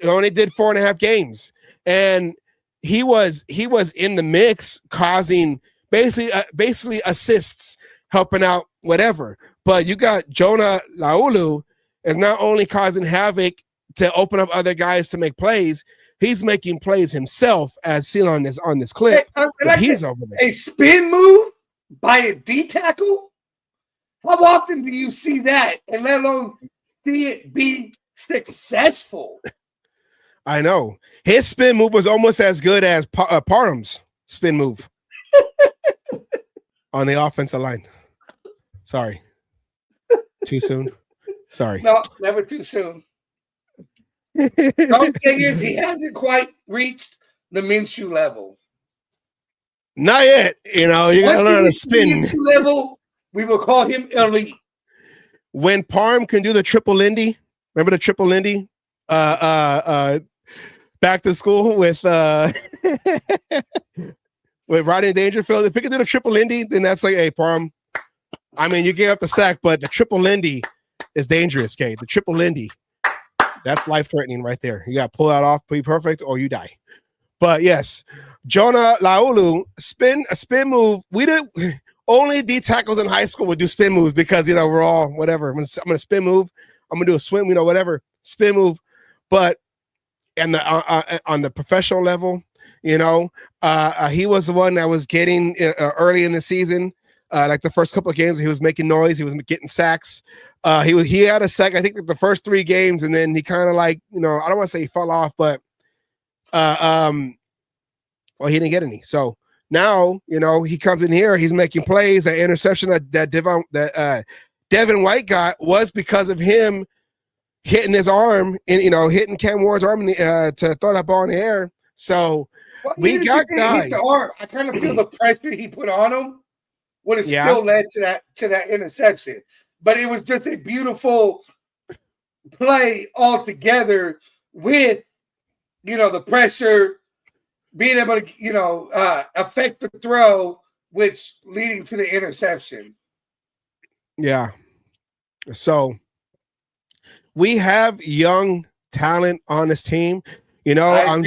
he only did 4.5 games, and he was in the mix, causing basically assists, helping out whatever. But you got Jonah Laulu is not only causing havoc to open up other guys to make plays. He's making plays himself, as seen on this clip. He's over there. A spin move by a D tackle? How often do you see that, and let alone see it be successful? I know. His spin move was almost as good as Parham's spin move on the offensive line. Sorry. Too soon? Sorry. No, never too soon. The only thing is he hasn't quite reached the Minshew level. Not yet. You gotta learn to spin. Minshew level, we will call him elite. When Parham can do the triple Lindy, remember the triple Lindy? Back to school with Rodney Dangerfield. If he can do the triple Lindy, then that's like, hey, Parham. I mean, you gave up the sack, but the triple Lindy is dangerous, Kate. The triple Lindy. That's life-threatening right there. You got to pull that off, be perfect, or you die. But yes, Jonah Laulu a spin move. We did only D tackles in high school would do spin moves because we're all whatever. I'm gonna spin move. I'm gonna do a swim. Whatever spin move. But on the professional level, he was the one that was getting early in the season. Like the first couple of games, he was making noise. He was getting sacks. He had a sack, I think, the first 3 games, and then he kind of I don't want to say he fell off, but he didn't get any. So now, he comes in here, he's making plays. That interception that Devin White got was because of him hitting his arm and hitting Cam Ward's arm to throw that ball in the air. So we got guys. The arm. I kind of feel the pressure he put on him would have still led to that interception. But it was just a beautiful play altogether with the pressure being able to affect the throw, which leading to the interception. Yeah. So we have young talent on this team. I'm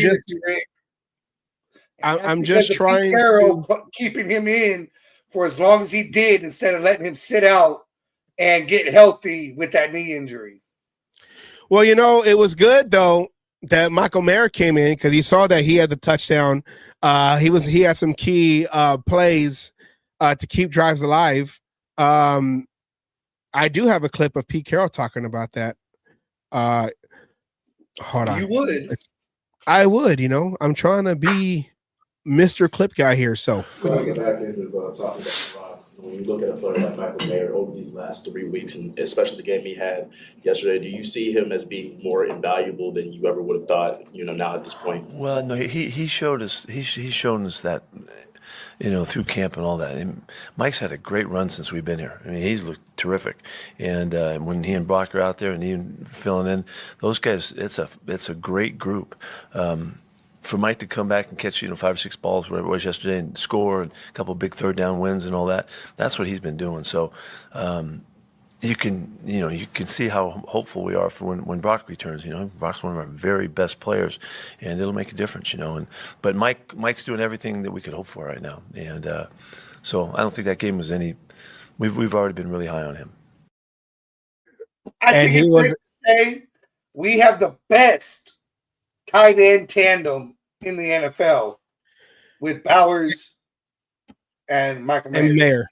just trying to keeping him in for as long as he did instead of letting him sit out and get healthy with that knee injury. Well, it was good though that Michael Mayer came in because he saw that he had the touchdown. He had some key plays to keep drives alive. I do have a clip of Pete Carroll talking about that. Hold on. You would. I would, I'm trying to be Mr. Clip guy here. So When you get back into talking about Rob, when you look at a player like Michael Mayer over these last 3 weeks, and especially the game he had yesterday, do you see him as being more invaluable than you ever would have thought, now at this point? Well, no, he showed us. He's shown us that, through camp and all that. And Mike's had a great run since we've been here. I mean, he's looked terrific. And when he and Brock are out there and Ian filling in, those guys, it's a great group. For Mike to come back and catch 5 or 6 balls, whatever it was yesterday, and score and a couple of big 3rd down wins and all that, that's what he's been doing. So you can see how hopeful we are for when Brock returns. Brock's one of our very best players, and it'll make a difference. But Mike's doing everything that we could hope for right now, and so I don't think that game was any. We've already been really high on him. I think it's safe to say we have the best tight end tandem in the NFL with Bowers and Michael Mayer.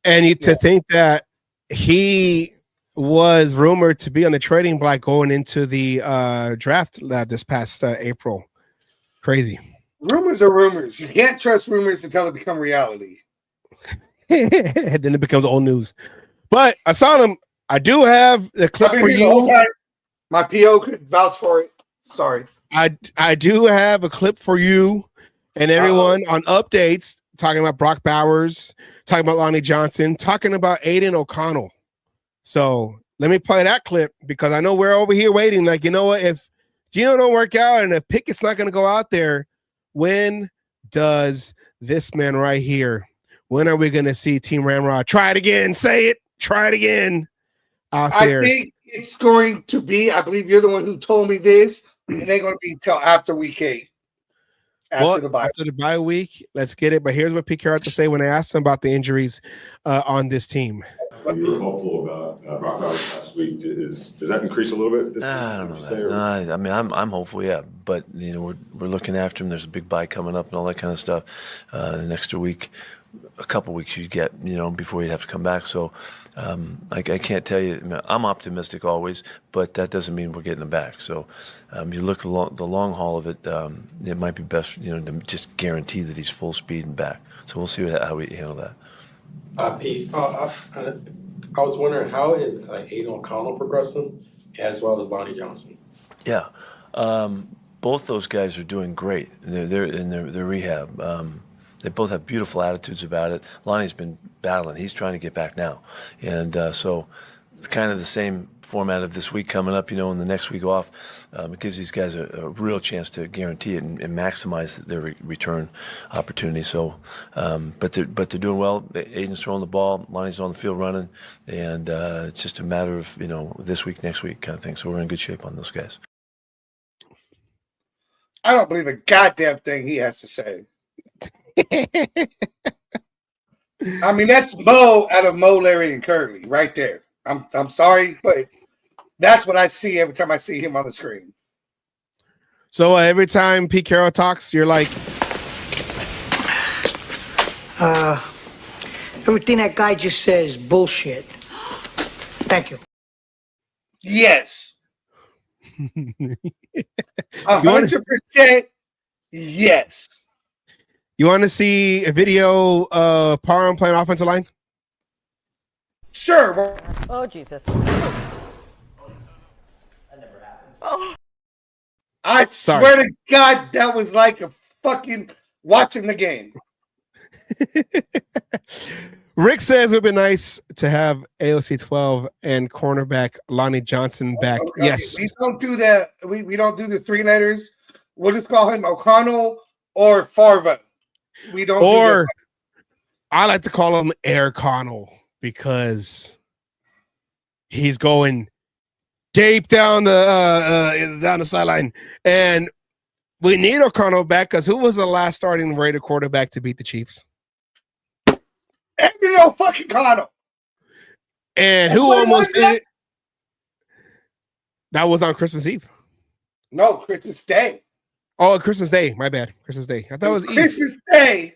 And to think that he was rumored to be on the trading block going into the draft this past April. Crazy. Rumors are rumors. You can't trust rumors until they become reality. Then it becomes old news. But Asanam, I do have the clip for you. My PO could vouch for it. Sorry. I do have a clip for you and everyone on updates talking about Brock Bowers, talking about Lonnie Johnson, talking about Aiden O'Connell. So let me play that clip because I know we're over here waiting. Like, what? If Gino don't work out and if Pickett's not going to go out there, when does this man right here, when are we going to see Team Ramrod try it again? Say it. Try it again out there. I think it's going to be, I believe you're the one who told me this, it ain't going to be until after week 8. After the bye week, let's get it. But here's what Pete Carroll had to say when I asked him about the injuries on this team. You were hopeful about Brock Bowers last week. Does that increase a little bit? I don't know that. I mean, I'm hopeful, yeah. But we're looking after him. There's a big bye coming up and all that kind of stuff. The next week, a couple weeks you get, before you have to come back. So I can't tell you. I'm optimistic always, but that doesn't mean we're getting him back. So you look the long haul of it. It might be best, to just guarantee that he's full speed and back. So we'll see how we handle that. Pete, I was wondering how is Aiden O'Connell progressing as well as Lonnie Johnson? Yeah, both those guys are doing great. They're in their rehab. They both have beautiful attitudes about it. Lonnie's been battling. He's trying to get back now. And so it's kind of the same format of this week coming up, and the next week off. It gives these guys a real chance to guarantee it and maximize their return opportunity. So, but they're doing well. Aiden's throwing the ball. Lonnie's on the field running. And it's just a matter of, this week, next week kind of thing. So we're in good shape on those guys. I don't believe a goddamn thing he has to say. I mean, that's Mo out of Mo, Larry, and Curly right there. I'm sorry, but that's what I see every time I see him on the screen. So every time Pete Carroll talks, you're like, everything that guy just said is bullshit. Thank you. Yes. 100% yes. You want to see a video of Parham playing offensive line? Sure. Oh, Jesus. Oh. I swear to God, that was like a fucking watching the game. Rick says it would be nice to have AOC 12 and cornerback Lonnie Johnson back. Okay, yes. We don't do that. We don't do the three letters. We'll just call him O'Connell or Farva. We don't Or do I like to call him Air Connell because he's going deep down the sideline. And we need O'Connell back because who was the last starting Raider quarterback to beat the Chiefs? No fucking Connell. And who almost did it? That was on Christmas Eve. No, Christmas Day. Oh, Christmas Day. My bad. Christmas Day. I thought it was Christmas Eve. Day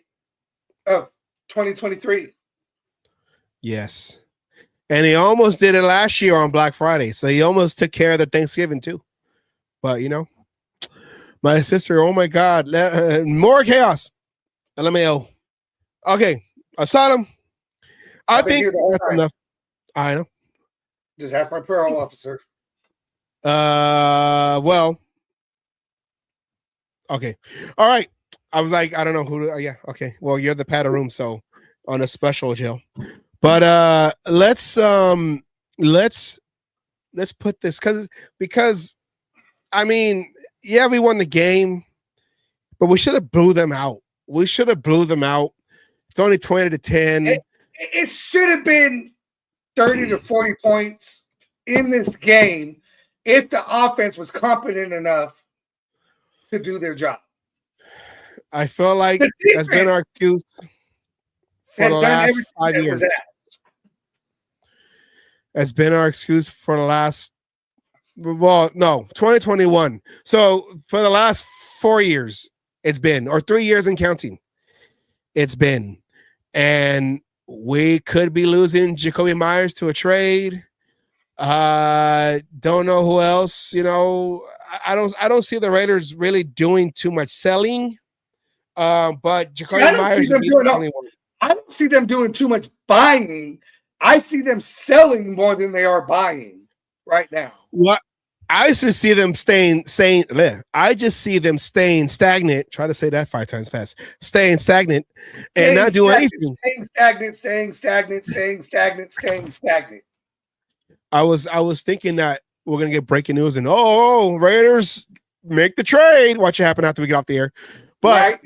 of 2023. Yes. And he almost did it last year on Black Friday. So he almost took care of the Thanksgiving too. But, you know, my sister, oh my God, more chaos. LMAO. Okay. Asylum. I think that's enough. I know. Just ask my parole officer. Well. Okay. All right. I was like, I don't know who to, yeah. Okay. Well, you're the Pat of room, so on a special jail. But let's put this because I mean, yeah, we won the game, but we should have blew them out. It's only 20-10. It should have been 30 to 40 points in this game if the offense was competent enough to do their job. I feel like that's been our excuse for the last 5 years. It's been our excuse for the last, 2021. So for the last 4 years, it's been, or 3 years and counting, it's been. And we could be losing Jacoby Myers to a trade. Don't know who else. You know, I don't see the Raiders really doing too much selling. But Jacoby Myers. I don't see them doing too much buying. I see them selling more than they are buying right now. What I just see them staying stagnant. Try to say that 5 times fast. Staying stagnant and not doing anything. Staying stagnant. I was thinking that we're gonna get breaking news and Raiders make the trade. Watch it happen after we get off the air. But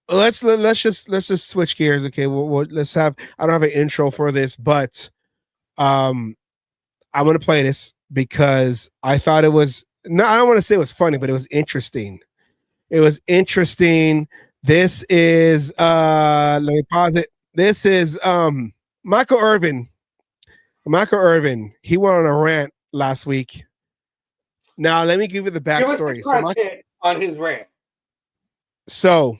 let's just switch gears. Okay, let's have. I don't have an intro for this, but I'm gonna play this because I thought it was. No, I don't want to say it was funny, but it was interesting. This is let me pause it. This is Michael Irvin. He went on a rant last week. Now let me give you the backstory. On his rant. So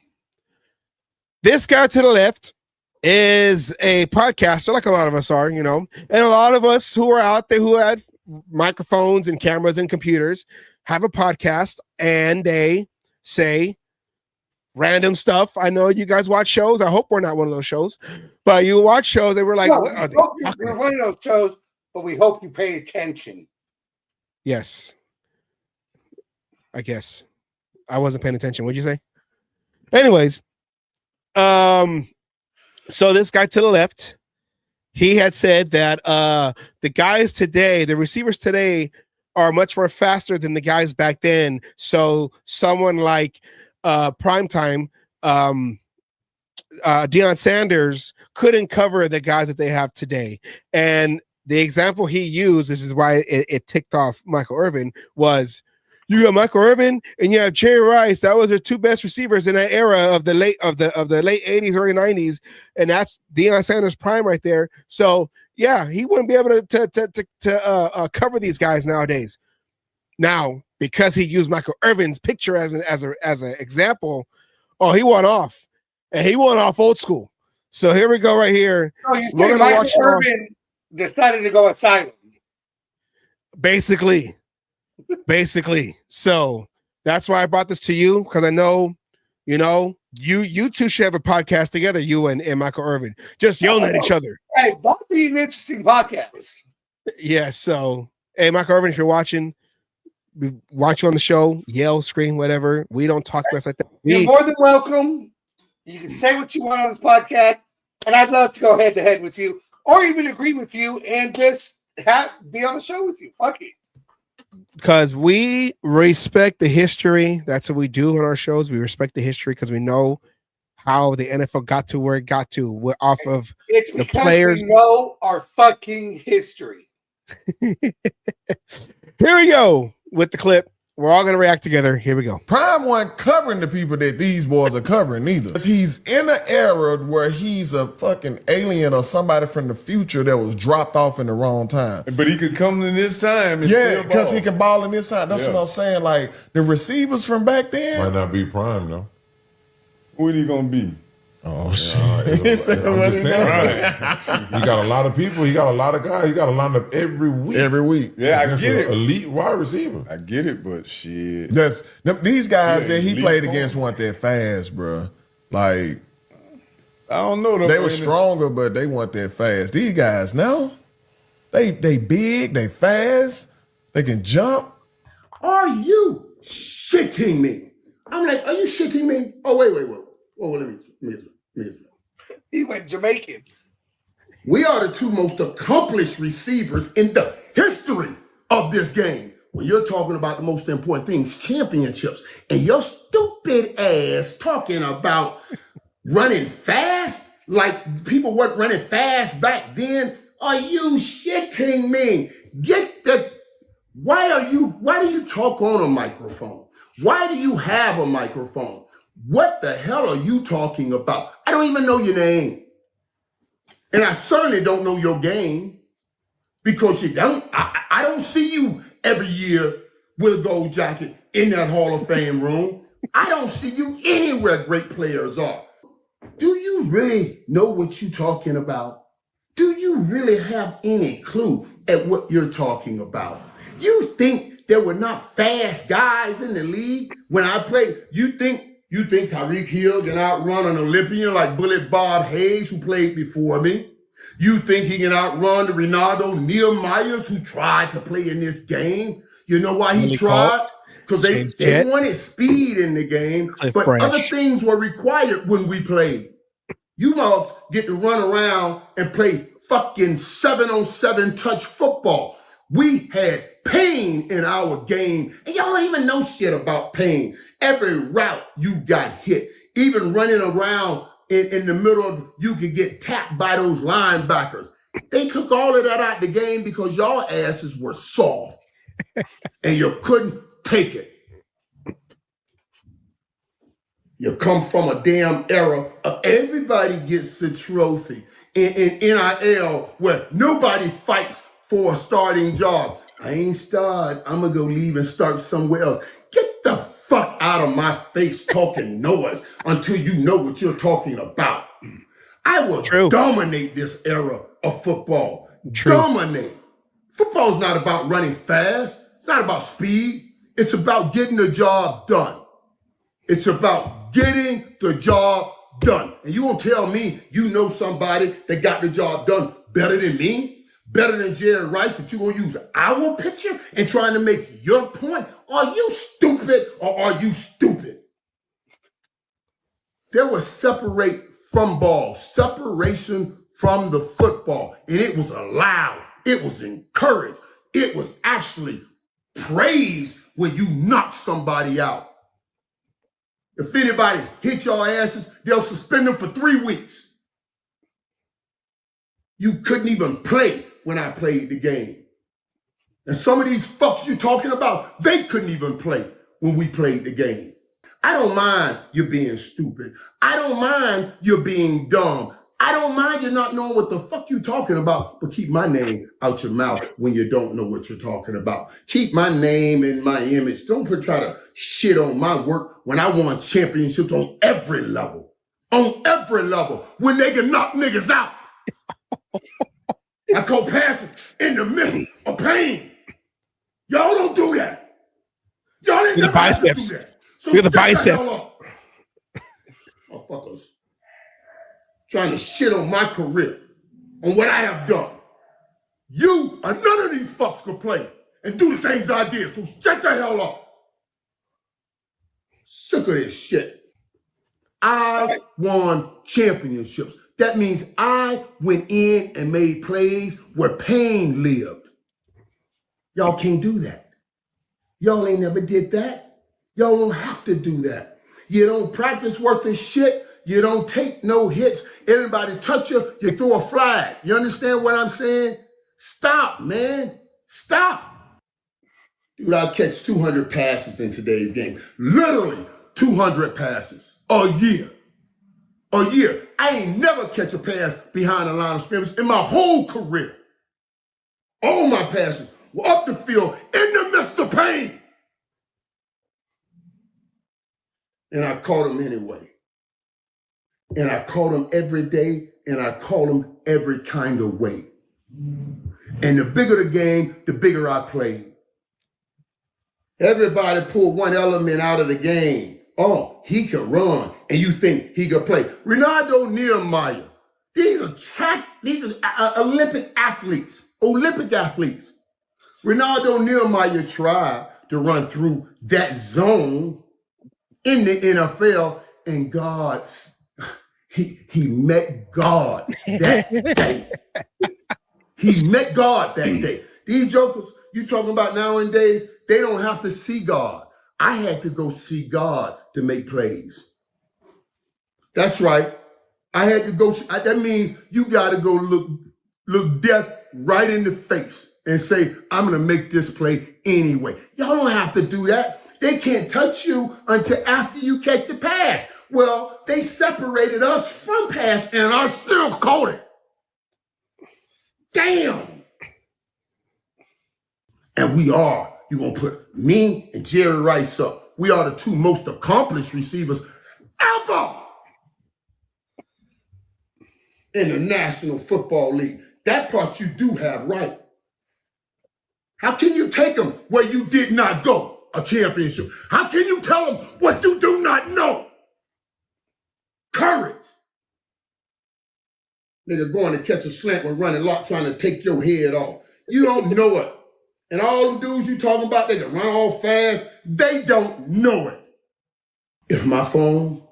this guy to the left is a podcaster, like a lot of us are, you know, and a lot of us who are out there who had microphones and cameras and computers have a podcast and they say random stuff. I know you guys watch shows. I hope we're not one of those shows, but you watch shows. They were like, what are they? We're one of those shows, but we hope you pay attention. Yes. I guess I wasn't paying attention. What'd you say? Anyways, so this guy to the left, he had said that the guys today, the receivers today, are much more faster than the guys back then. So someone like primetime Deion Sanders couldn't cover the guys that they have today. And the example he used, this is why it ticked off Michael Irvin, was You got Michael Irvin and you have Jerry Rice. That was their two best receivers in that era of the late 80s, early 90s, and that's Deion Sanders' prime right there. So yeah, he wouldn't be able to cover these guys nowadays. Now, because he used Michael Irvin's picture as an example, he went off, and he went off old school. So here we go, right here. Oh, you say Michael Irvin decided to go asylum? Basically. So that's why I brought this to you, because I know, you two should have a podcast together, you and Michael Irvin, just yelling at each other. Hey, that'd be an interesting podcast. Yeah. So, hey, Michael Irvin, if you're watching, we watch you on the show, yell, scream, whatever. We don't talk to us like that. You're more than welcome. You can say what you want on this podcast, and I'd love to go head to head with you, or even agree with you, and just be on the show with you. Fuck it. Because we respect the history. That's what we do on our shows. We respect the history because we know how the NFL got to where it got to off of the players. We know our fucking history. Here we go with the clip. We're all going to react together. Here we go. Prime wasn't covering the people that these boys are covering either. He's in an era where he's a fucking alien or somebody from the future that was dropped off in the wrong time. But he could come in this time and yeah, because he can ball in this time. That's what I'm saying. Like, the receivers from back then. Might not be Prime, though. Who are he going to be? Oh, shit. I'm just saying. He got a lot of people. He got a lot of guys. He got to line up every week. Yeah, I get it. Elite wide receiver. I get it, but shit. These guys that he played against weren't that fast, bro. Like, I don't know. They were stronger, but they weren't that fast. These guys, no. They big, they fast, they can jump. Are you shitting me? I'm like, are you shitting me? Oh, wait. Oh, let me. He went Jamaican. We are the two most accomplished receivers in the history of this game. When you're talking about the most important things, championships, and your stupid ass talking about running fast, like people weren't running fast back then. Are you shitting me? Why do you talk on a microphone? Why do you have a microphone? What the hell are you talking about? I don't even know your name. And I certainly don't know your game because you don't. I don't see you every year with a gold jacket in that Hall of Fame room. I don't see you anywhere great players are. Do you really know what you're talking about? Do you really have any clue at what you're talking about? You think there were not fast guys in the league when I played? You think Tyreek Hill can outrun an Olympian like Bullet Bob Hayes, who played before me? You think he can outrun the Ronaldo Nehemiahs, who tried to play in this game? You know why he tried? Because they wanted speed in the game, but other things were required when we played. You mugs get to run around and play fucking 7-on-7 touch football. We had pain in our game, and y'all don't even know shit about pain. Every route you got hit, even running around in the middle of, you could get tapped by those linebackers. They took all of that out the game because y'all asses were soft and you couldn't take it. You come from a damn era of everybody gets a trophy in NIL where nobody fights for a starting job. I ain't start. I'm going to go leave and start somewhere else. Get the fuck out of my face talking noise until you know what you're talking about. I will dominate this era of football. Dominate. Football's not about running fast. It's not about speed. It's about getting the job done. It's about getting the job done. And you won't tell me you know somebody that got the job done better than me? Better than Jerry Rice, that you're going to use our picture and trying to make your point? Are you stupid or are you stupid? There was separation from the football, and it was allowed. It was encouraged. It was actually praised when you knocked somebody out. If anybody hit your asses, they'll suspend them for 3 weeks. You couldn't even play when I played the game. And some of these fucks you're talking about, they couldn't even play when we played the game. I don't mind you being stupid. I don't mind you being dumb. I don't mind you not knowing what the fuck you're talking about, but keep my name out your mouth when you don't know what you're talking about. Keep my name and my image. Don't try to shit on my work when I won championships on every level. On every level. When they can knock niggas out. I call passes in the midst of pain. Y'all don't do that. Y'all ain't never have to do that. So Look at the shut biceps. hell up. Motherfuckers. Trying to shit on my career, on what I have done. You or none of these fucks could play and do the things I did, so shut the hell up. Sick of this shit. I won championships. That means I went in and made plays where pain lived. Y'all can't do that. Y'all ain't never did that. Y'all don't have to do that. You don't practice worth of shit. You don't take no hits. Everybody touch you, you throw a flag. You understand what I'm saying? Stop, man. Stop. Dude, I'll catch 200 passes in today's game. Literally 200 passes a year. A year. I ain't never catch a pass behind the line of scrimmage in my whole career. All my passes were up the field in the midst of pain. And I caught them anyway. And I caught them every day, and I caught them every kind of way. And the bigger the game, the bigger I played. Everybody pulled one element out of the game. Oh, he can run, and you think he can play. Ronaldo Nehemiah. These are Olympic athletes. Olympic athletes. Ronaldo Nehemiah tried to run through that zone in the NFL, and he met God that day. He met God that day. These jokers you talking about nowadays, they don't have to see God. I had to go see God to make plays. That's right. I had to go. That means you got to go look death right in the face and say, I'm going to make this play anyway. Y'all don't have to do that. They can't touch you until after you catch the pass. Well, they separated us from pass and I still caught it. Damn. And you're going to put me and Jerry Rice up. We are the two most accomplished receivers ever in the National Football League. That part you do have right. How can you take them where you did not go? A championship. How can you tell them what you do not know? Courage. Nigga going to catch a slant with running lock trying to take your head off. You don't know it. And all the dudes you talking about, they can run off fast. They don't know it. If my phone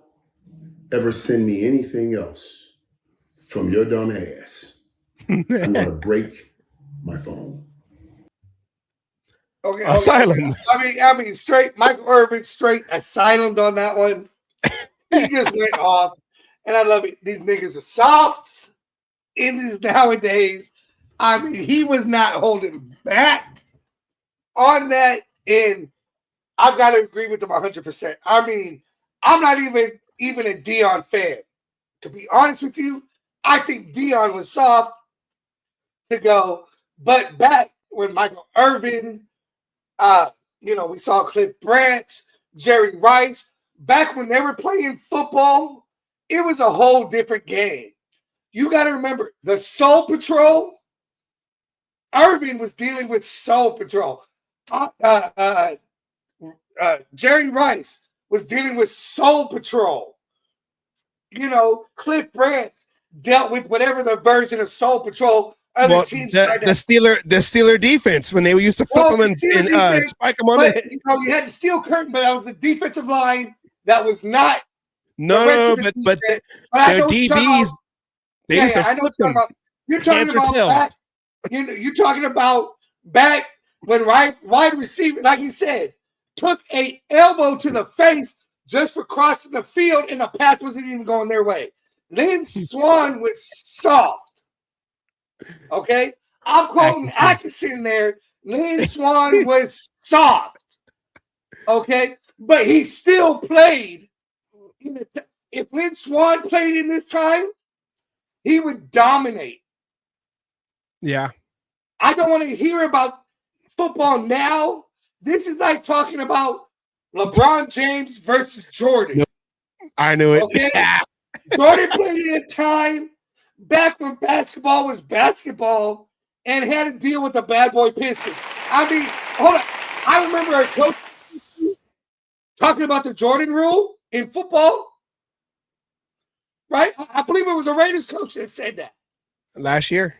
ever send me anything else from your dumb ass, I'm going to break my phone. Okay. Asylum. I mean, straight. Michael Irvin straight asylum on that one. He just went off, and I love it. These niggas are soft in these nowadays. I mean, he was not holding back on that, and I've got to agree with him 100%. I mean, I'm not even a Dion fan. To be honest with you, I think Dion was soft to go, but back when Michael Irvin. We saw Cliff Branch, Jerry Rice. Back when they were playing football, it was a whole different game. You got to remember, the Soul Patrol, Irvin was dealing with Soul Patrol. Jerry Rice was dealing with Soul Patrol. Cliff Branch dealt with whatever the version of Soul Patrol other teams the Steeler defense when they used to flip them and spike them on it. You had the steel curtain, but that was the defensive line that was not. No, but their DBs, they used to flip them. You're talking about back. You're talking about back when wide receiver, like you said, took a elbow to the face just for crossing the field, and the pass wasn't even going their way. Lynn Swann was soft. Okay, I'm quoting Atkinson there Lynn Swann was soft, okay? But he still played. If Lynn Swann played in this time, he would dominate. Yeah. I don't want to hear about football now. This is like talking about LeBron James versus Jordan. I knew it. Okay? Jordan played in a time back when basketball was basketball and had to deal with the bad boy Pistons. I mean, hold on. I remember a coach talking about the Jordan rule in football, right? I believe it was a Raiders coach that said that. Last year.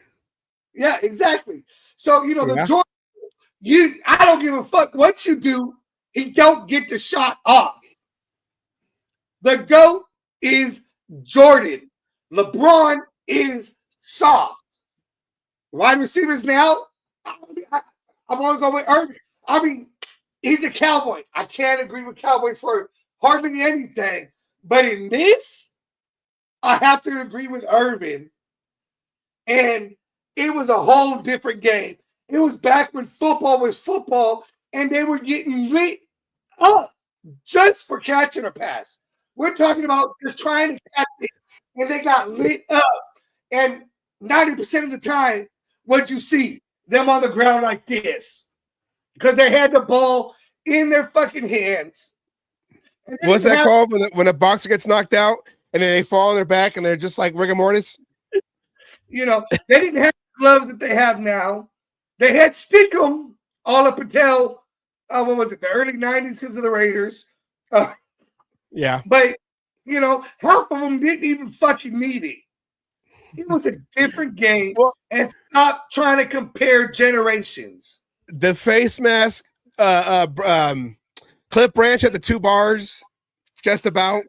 Yeah, exactly. So, the Yeah. Jordan, I don't give a fuck what you do. He don't get the shot off. The GOAT is Jordan. LeBron is soft. Wide receivers now, I want to go with Irvin. I mean, he's a Cowboy. I can't agree with Cowboys for hardly anything. But in this, I have to agree with Irvin. And it was a whole different game. It was back when football was football, and they were getting lit up just for catching a pass. We're talking about just trying to catch it, and they got lit up. And 90% of the time, what you see, them on the ground like this, because they had the ball in their fucking hands. What's that called when a boxer gets knocked out and then they fall on their back and they're just like rigor mortis? They didn't have gloves that they have now. They had Stickum all up until what was it, the early 90s because of the Raiders. Yeah. But half of them didn't even fucking need it. It was a different game. And stop trying to compare generations. The face mask, Cliff Branch had the 2 bars, just about,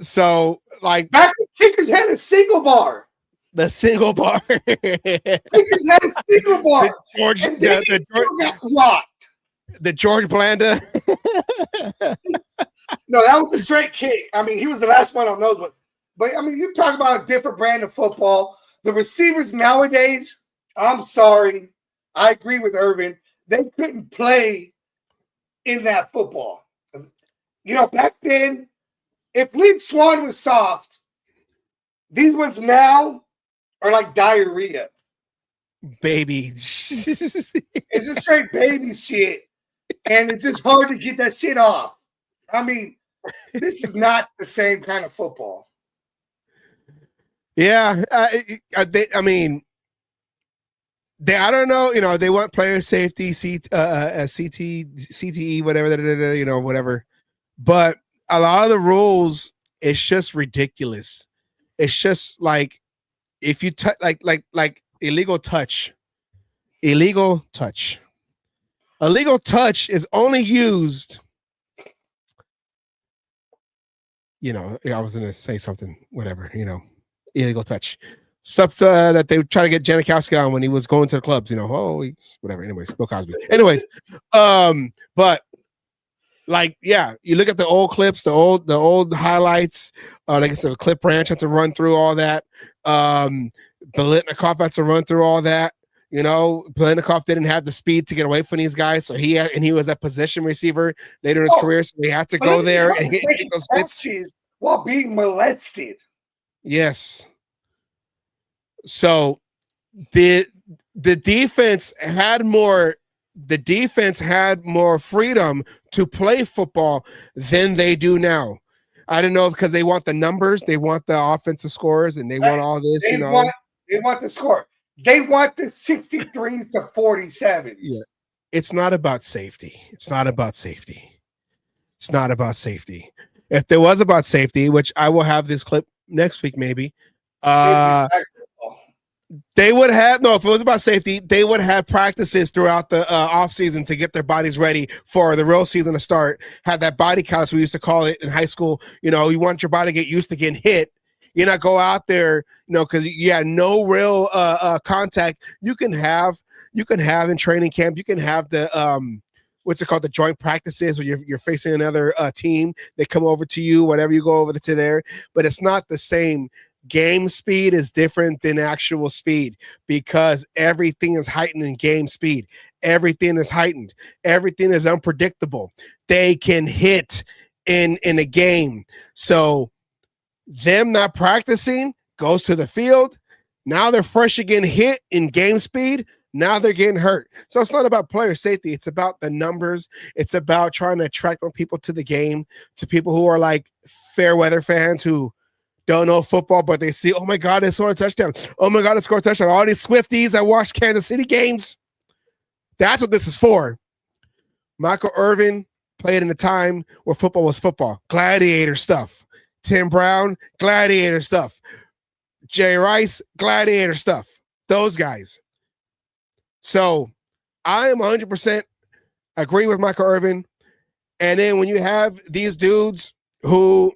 So, like, back when kickers had a single bar. The single bar. Kickers had a single bar. The George Blanda. No, that was a straight kick. I mean, he was the last one on those ones. But I mean, you talk about a different brand of football. The receivers nowadays, I'm sorry, I agree with Irvin. They couldn't play in that football. Back then, if Lynn Swann was soft, these ones now are like diarrhea. Baby. It's just straight baby shit. And it's just hard to get that shit off. I mean, this is not the same kind of football. Yeah. I don't know. They want player safety, CTE, whatever, whatever. But a lot of the rules, it's just ridiculous. It's just like if you touch, like illegal touch. Illegal touch is only used. I was going to say something, whatever, illegal touch. Stuff that they try to get Janikowski on when he was going to the clubs, whatever. Anyways, Bill Cosby. Anyways, but like, yeah, you look at the old clips, the old highlights. Like I said, Cliff Branch had to run through all that. Biletnikoff had to run through all that. Biletnikoff didn't have the speed to get away from these guys, so he was a position receiver later in his career, so he had to go there and hit those hits while being molested. Yes. So the defense had more freedom to play football than they do now. I don't know, because they want the numbers, they want the offensive scores, and they want all this. They want the score. They want the 63s to 47s. Yeah. It's not about safety. It's not about safety. If there was about safety, which I will have this clip next week, maybe. They would have if it was about safety, they would have practices throughout the off season to get their bodies ready for the real season to start. Have that body count, as we used to call it in high school. You want your body to get used to getting hit. You not go out there, because no real contact. You can have in training camp. You can have the what's it called, the joint practices where you're facing another team. They come over to you, whatever, you go over to there, but it's not the same. game speed is different than actual speed because everything is heightened in game speed. Everything is heightened. Everything is unpredictable. They can hit in a game. So them not practicing goes to the field. Now they're fresh again, hit in game speed. Now they're getting hurt. So it's not about player safety. It's about the numbers. It's about trying to attract more people to the game, to people who are like fair weather fans who don't know football, but they see, oh my God, they scored a touchdown. Oh my God, they scored a touchdown. All these Swifties that watch Kansas City games. That's what this is for. Michael Irvin played in a time where football was football. Gladiator stuff. Tim Brown, gladiator stuff. Jerry Rice, gladiator stuff. Those guys. So I am 100% agree with Michael Irvin. And then when you have these dudes who,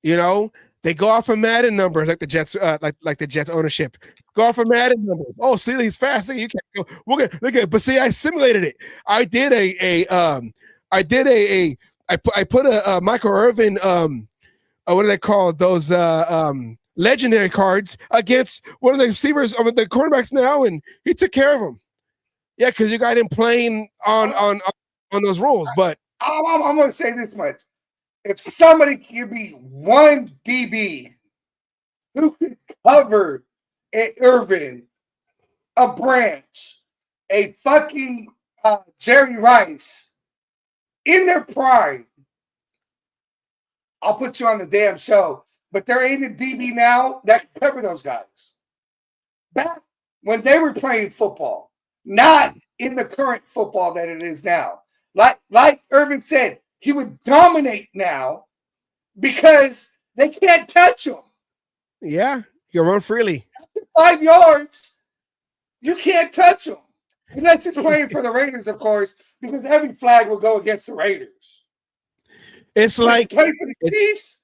you know, they go off of Madden numbers like the Jets, like the Jets ownership. Go off of Madden numbers. Oh, see, he's fast. See, you can't go. We're gonna look at, but see, I simulated it. I did I put a Michael Irvin what do they call those legendary cards against one of the receivers of the cornerbacks now, and he took care of them. Yeah, because you got him playing on those rules. But I'm going to say this much: if somebody can be one DB who could cover an Irvin, a Branch, a fucking Jerry Rice in their prime, I'll put you on the damn show. But there ain't a DB now that can cover those guys. Back when they were playing football, not in the current football that it is now. Like Irvin said, he would dominate now because they can't touch him. Yeah, you run freely. After 5 yards, you can't touch him. Unless he's playing for the Raiders, of course, because every flag will go against the Raiders. It's like play for the Chiefs,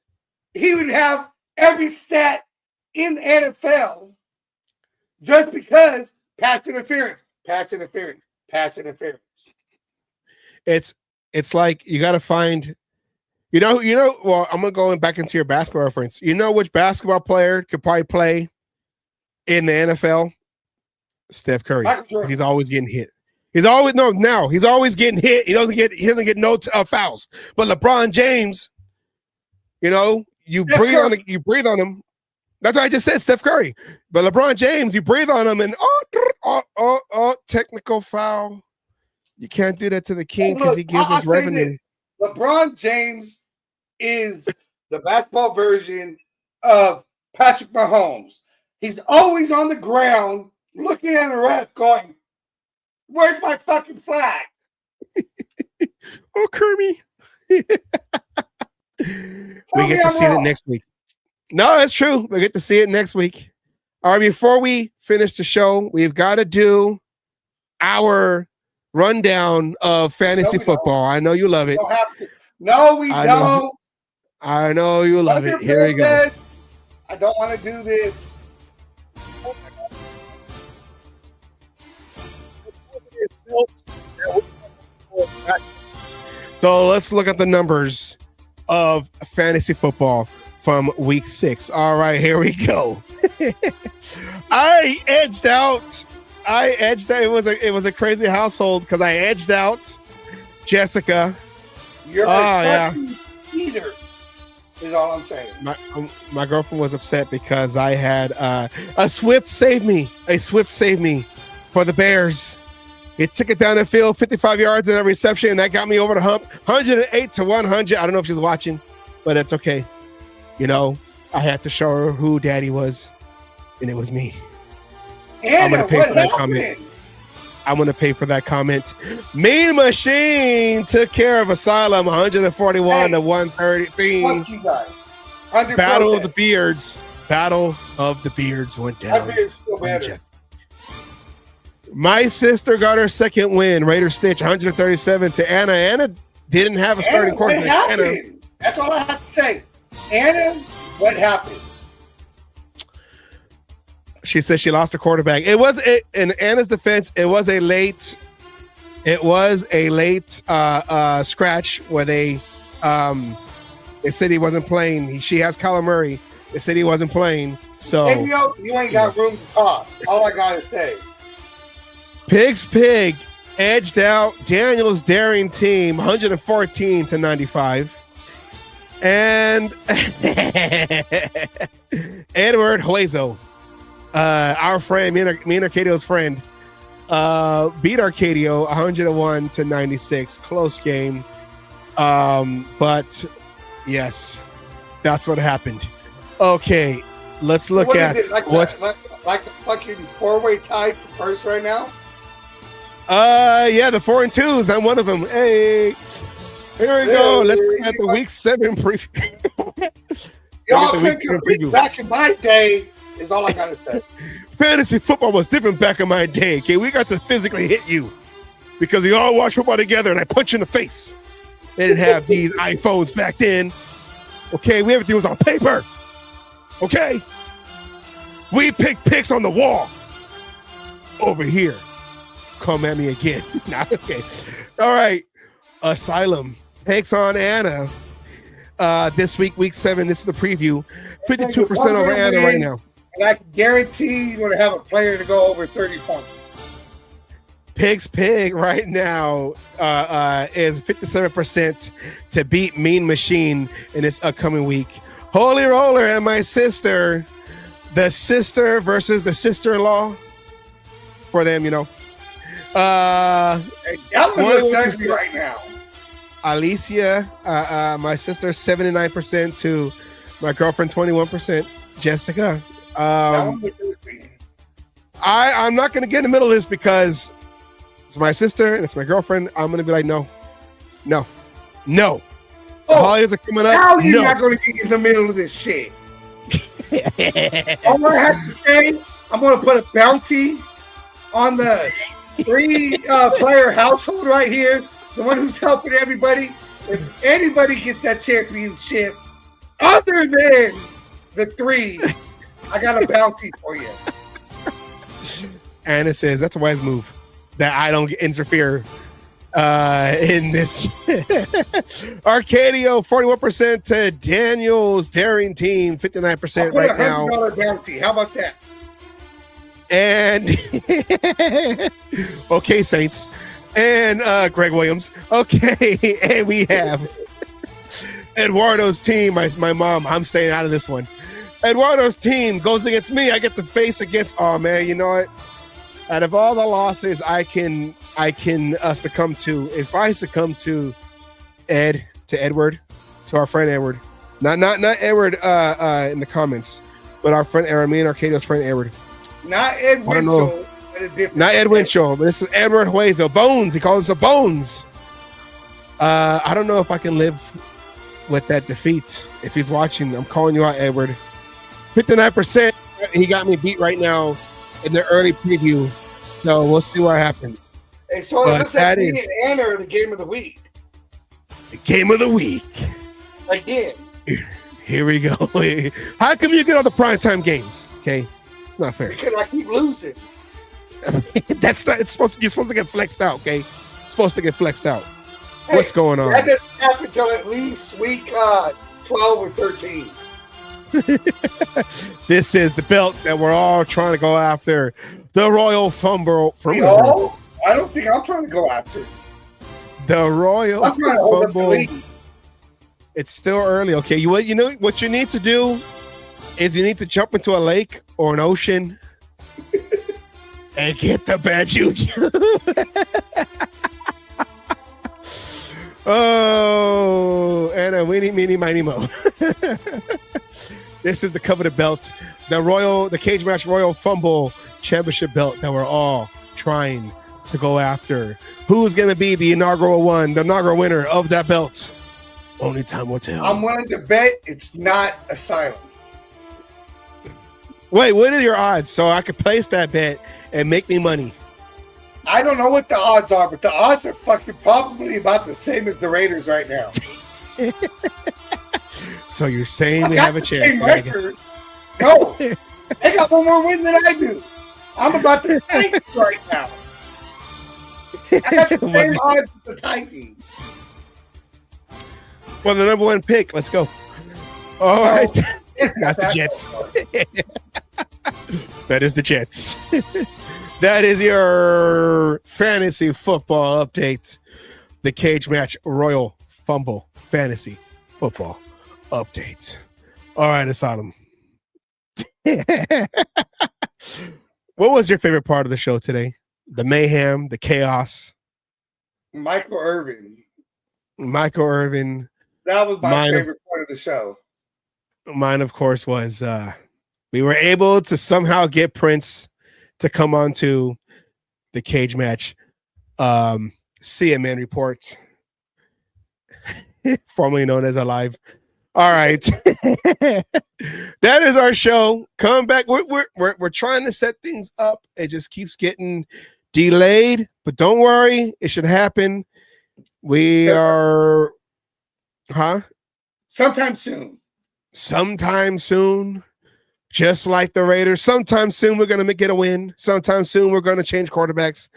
he would have every stat in the NFL just because pass interference. It's like you got to find, well, I'm going back into your basketball reference. You know which basketball player could probably play in the NFL? Steph Curry. He's always getting hit. He's always getting hit. He doesn't get no fouls. But LeBron James, you breathe on him. That's what I just said, Steph Curry. But LeBron James, you breathe on him and technical foul. You can't do that to the king because he gives us revenue. LeBron James is the basketball version of Patrick Mahomes. He's always on the ground looking at a ref going, where's my fucking flag? Oh, Kirby. We get to see it next week. No, that's true. We get to see it next week. All right, before we finish the show, we've got to do our rundown of fantasy football. I know you love it. Don't have to. No, we don't. I know you love it. Here we go. I don't want to do this. So let's look at the numbers of fantasy football from week 6. All right, here we go. I edged out. It was a crazy household because I edged out Jessica. You're a cheater, is all I'm saying. My girlfriend was upset because I had a Swift save me for the Bears. It took it down the field, 55 yards in a reception, and that got me over the hump, 108-100. I don't know if she's watching, but it's okay. I had to show her who daddy was, and it was me. Anna, I'm going to pay for that comment. I'm going to pay for that comment. Mean Machine took care of Asylum, 141-113. Fuck you guys. Battle of the Beards. Battle of the Beards went down. My beard's still better. My sister got her second win. Raider Stitch, 137 to Anna. Anna didn't have a starting quarterback. Anna, that's all I have to say. Anna, what happened? She says she lost a quarterback. In Anna's defense, it was a late scratch where they said he wasn't playing. She has Kyler Murray. They said he wasn't playing. So Hey, you ain't got room to talk. All I gotta say. Pig's Pig edged out Daniel's daring team 114-95. And Edward Hueso, our friend, me and Arcadio's friend, beat Arcadio 101-96. Close game. But yes, that's what happened. Okay, let's look What at is it, what's like the fucking 4-way tie for first right now. yeah, the 4-2s. I'm one of them. Hey, here we go. Let's look at the week 7 preview. Y'all couldn't compete back in my day. Is all I gotta say. Fantasy football was different back in my day. Okay, we got to physically hit you because we all watched football together, and I punch you in the face. They didn't have these iPhones back then. Okay, everything was on paper. Okay, we picked picks on the wall over here. Come at me again. Okay, all right. Asylum takes on Anna this week, week 7. This is the preview. 52% over Anna right now. And I can guarantee you're going to have a player to go over 30 points. Pig's Pig right now is 57% to beat Mean Machine in this upcoming week. Holy Roller and my sister, the sister versus the sister-in-law for them, you know. That one looks sexy right now. Alicia, my sister, 79% to my girlfriend, 21%. Jessica. I'm not going to get in the middle of this because it's my sister and it's my girlfriend. I'm going to be like, no. The holidays are coming up. How are you not going to get in the middle of this shit? All I have to say, I'm going to put a bounty on the 3-player household right here. The one who's helping everybody. If anybody gets that championship other than the 3, I got a bounty for you. Anna says that's a wise move that I don't interfere in this. Arcadio 41% to Daniel's daring team 59% right now. $100 bounty. How about that? And okay, Saints and Greg Williams. Okay, and we have Eduardo's team. My mom. I'm staying out of this one. Eduardo's team goes against me. I get to face against. Oh man, you know what? Out of all the losses I can succumb to, if I succumb to Edward, to our friend Edward, not Edward in the comments, but our friend Edward, me and Arcadio's friend Edward. Not Ed Winchell, but a different. Not Ed Winchell, but this is Edward Hueso. Bones. He calls us a Bones. I don't know if I can live with that defeat. If he's watching, I'm calling you out, Edward. 59%. He got me beat right now in the early preview. So we'll see what happens. Hey, so it looks like me and Anna are the game of the week. The game of the week. Again. Here we go. How come you get all the primetime games? Okay. It's not fair. Because I keep losing. That's not. You're supposed to get flexed out. Okay. Supposed to get flexed out. Hey, what's going on? That doesn't happen until at least week 12 or 13. This is the belt that we're all trying to go after. The Royal Fumble. No, I don't think I'm trying to go after it. The Royal Fumble. It's still early. Okay. You know what you need to do is you need to jump into a lake or an ocean and get the bad juju. Oh, and a weenie, meenie, miny, mo. This is the coveted belt, the Cage Match Royal Fumble Championship belt that we're all trying to go after. Who's going to be the inaugural winner of that belt? Only time will tell. I'm willing to bet it's not Asylum. Wait, what are your odds? So I could place that bet and make me money. I don't know what the odds are, but the odds are fucking probably about the same as the Raiders right now. So you're saying we have a chance? No, they got one more win than I do. I'm about to Titans right now. I got the same odds as the Titans. For the number 1 pick, let's go. All right. That's the Jets. That is the Jets. That is your fantasy football update. The Cage Match Royal Fumble Fantasy Football Update. All right, Asylum. What was your favorite part of the show today? The mayhem, the chaos. Michael Irvin. Michael Irvin. That was my favorite part of the show. Mine, of course, was we were able to somehow get Prince to come on to the Cage Match CMN report, formerly known as Alive. All right. That is our show. Come back. We're trying to set things up. It just keeps getting delayed, but don't worry. It should happen. We are, Sometime soon. Sometime soon. Just like the Raiders. Sometime soon we're going to get a win. Sometime soon we're going to change quarterbacks.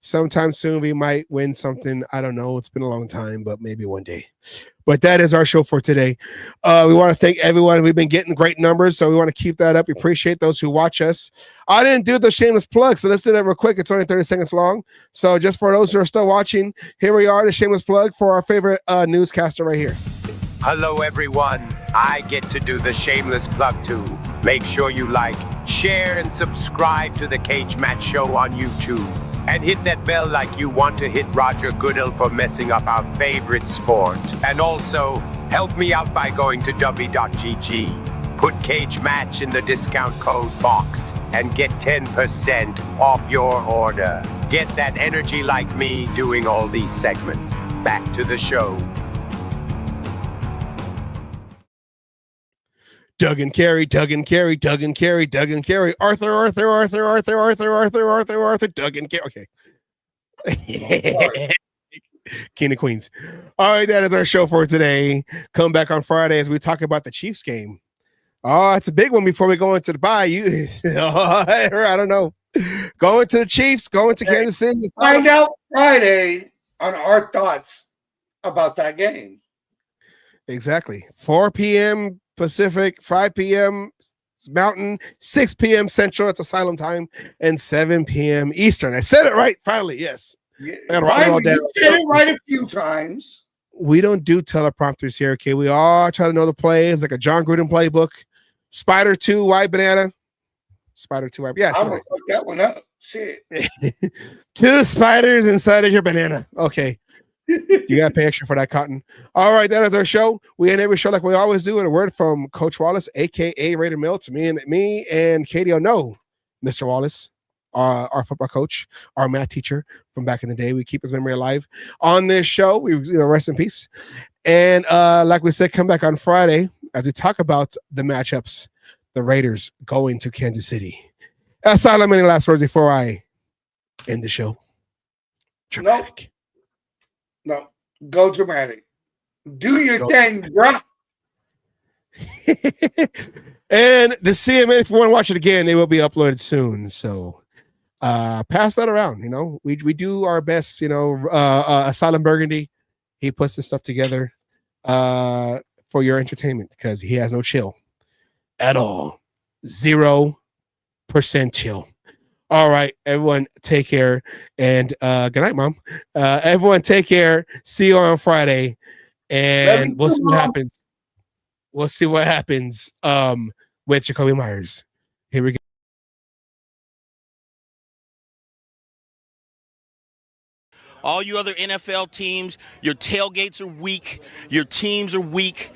Sometime soon we might win something. I don't know. It's been a long time, but maybe one day. But that is our show for today. We want to thank everyone. We've been getting great numbers, so we want to keep that up. We appreciate those who watch us. I didn't do the shameless plug, so let's do that real quick. It's only 30 seconds long. So just for those who are still watching, here we are, the shameless plug for our favorite newscaster right here. Hello, everyone. I get to do the shameless plug too. Make sure you like, share, and subscribe to The Cage Match Show on YouTube. And hit that bell like you want to hit Roger Goodell for messing up our favorite sport. And also, help me out by going to Dubby.gg. Put Cage Match in the discount code box and get 10% off your order. Get that energy like me doing all these segments. Back to the show. Doug and Carey, Doug and Carey, Doug and Carey, Doug and Carey, Arthur, Doug and Carey. Okay. King of Queens. All right, that is our show for today. Come back on Friday as we talk about the Chiefs game. Oh, it's a big one before we go into the bye. I don't know. Going to the Chiefs, going to Kansas City. Find out Friday on our thoughts about that game. Exactly. 4 p.m. Pacific, 5 p.m. Mountain, 6 p.m. Central, it's Asylum time, and 7 p.m. Eastern. I said it right, finally, yes. Yeah, you said it right a few times. We don't do teleprompters here, okay? We all try to know the plays, like a John Gruden playbook. Spider 2, white banana. Spider 2, white. Yes. I almost fucked that one up. Shit. 2 spiders inside of your banana. Okay. You got to pay extra for that cotton. All right, that is our show. We end every show like we always do with a word from Coach Wallace, a.k.a. Raider Mill, to me and Katie. No, Mr. Wallace, our football coach, our math teacher from back in the day. We keep his memory alive on this show. We rest in peace. And like we said, come back on Friday as we talk about the matchups. The Raiders going to Kansas City. Asylum, any last words before I end the show? Dramatic. No, go dramatic. Do your thing, bro. And the CMN, if you want to watch it again, they will be uploaded soon. So pass that around. We do our best. Asylum Burgundy, he puts this stuff together for your entertainment because he has no chill at all. 0% chill. All right, everyone, take care. And good night, Mom. Everyone, take care. See you on Friday. And we'll see what happens. We'll see what happens with Jacoby Myers. Here we go. All you other NFL teams, your tailgates are weak. Your teams are weak.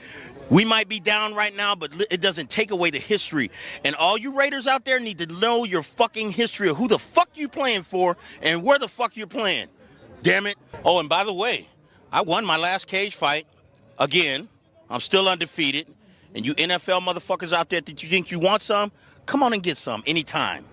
We might be down right now, but it doesn't take away the history. And all you Raiders out there need to know your fucking history of who the fuck you playing for and where the fuck you're playing. Damn it. Oh, and by the way, I won my last cage fight. Again, I'm still undefeated. And you NFL motherfuckers out there that you think you want some, come on and get some anytime.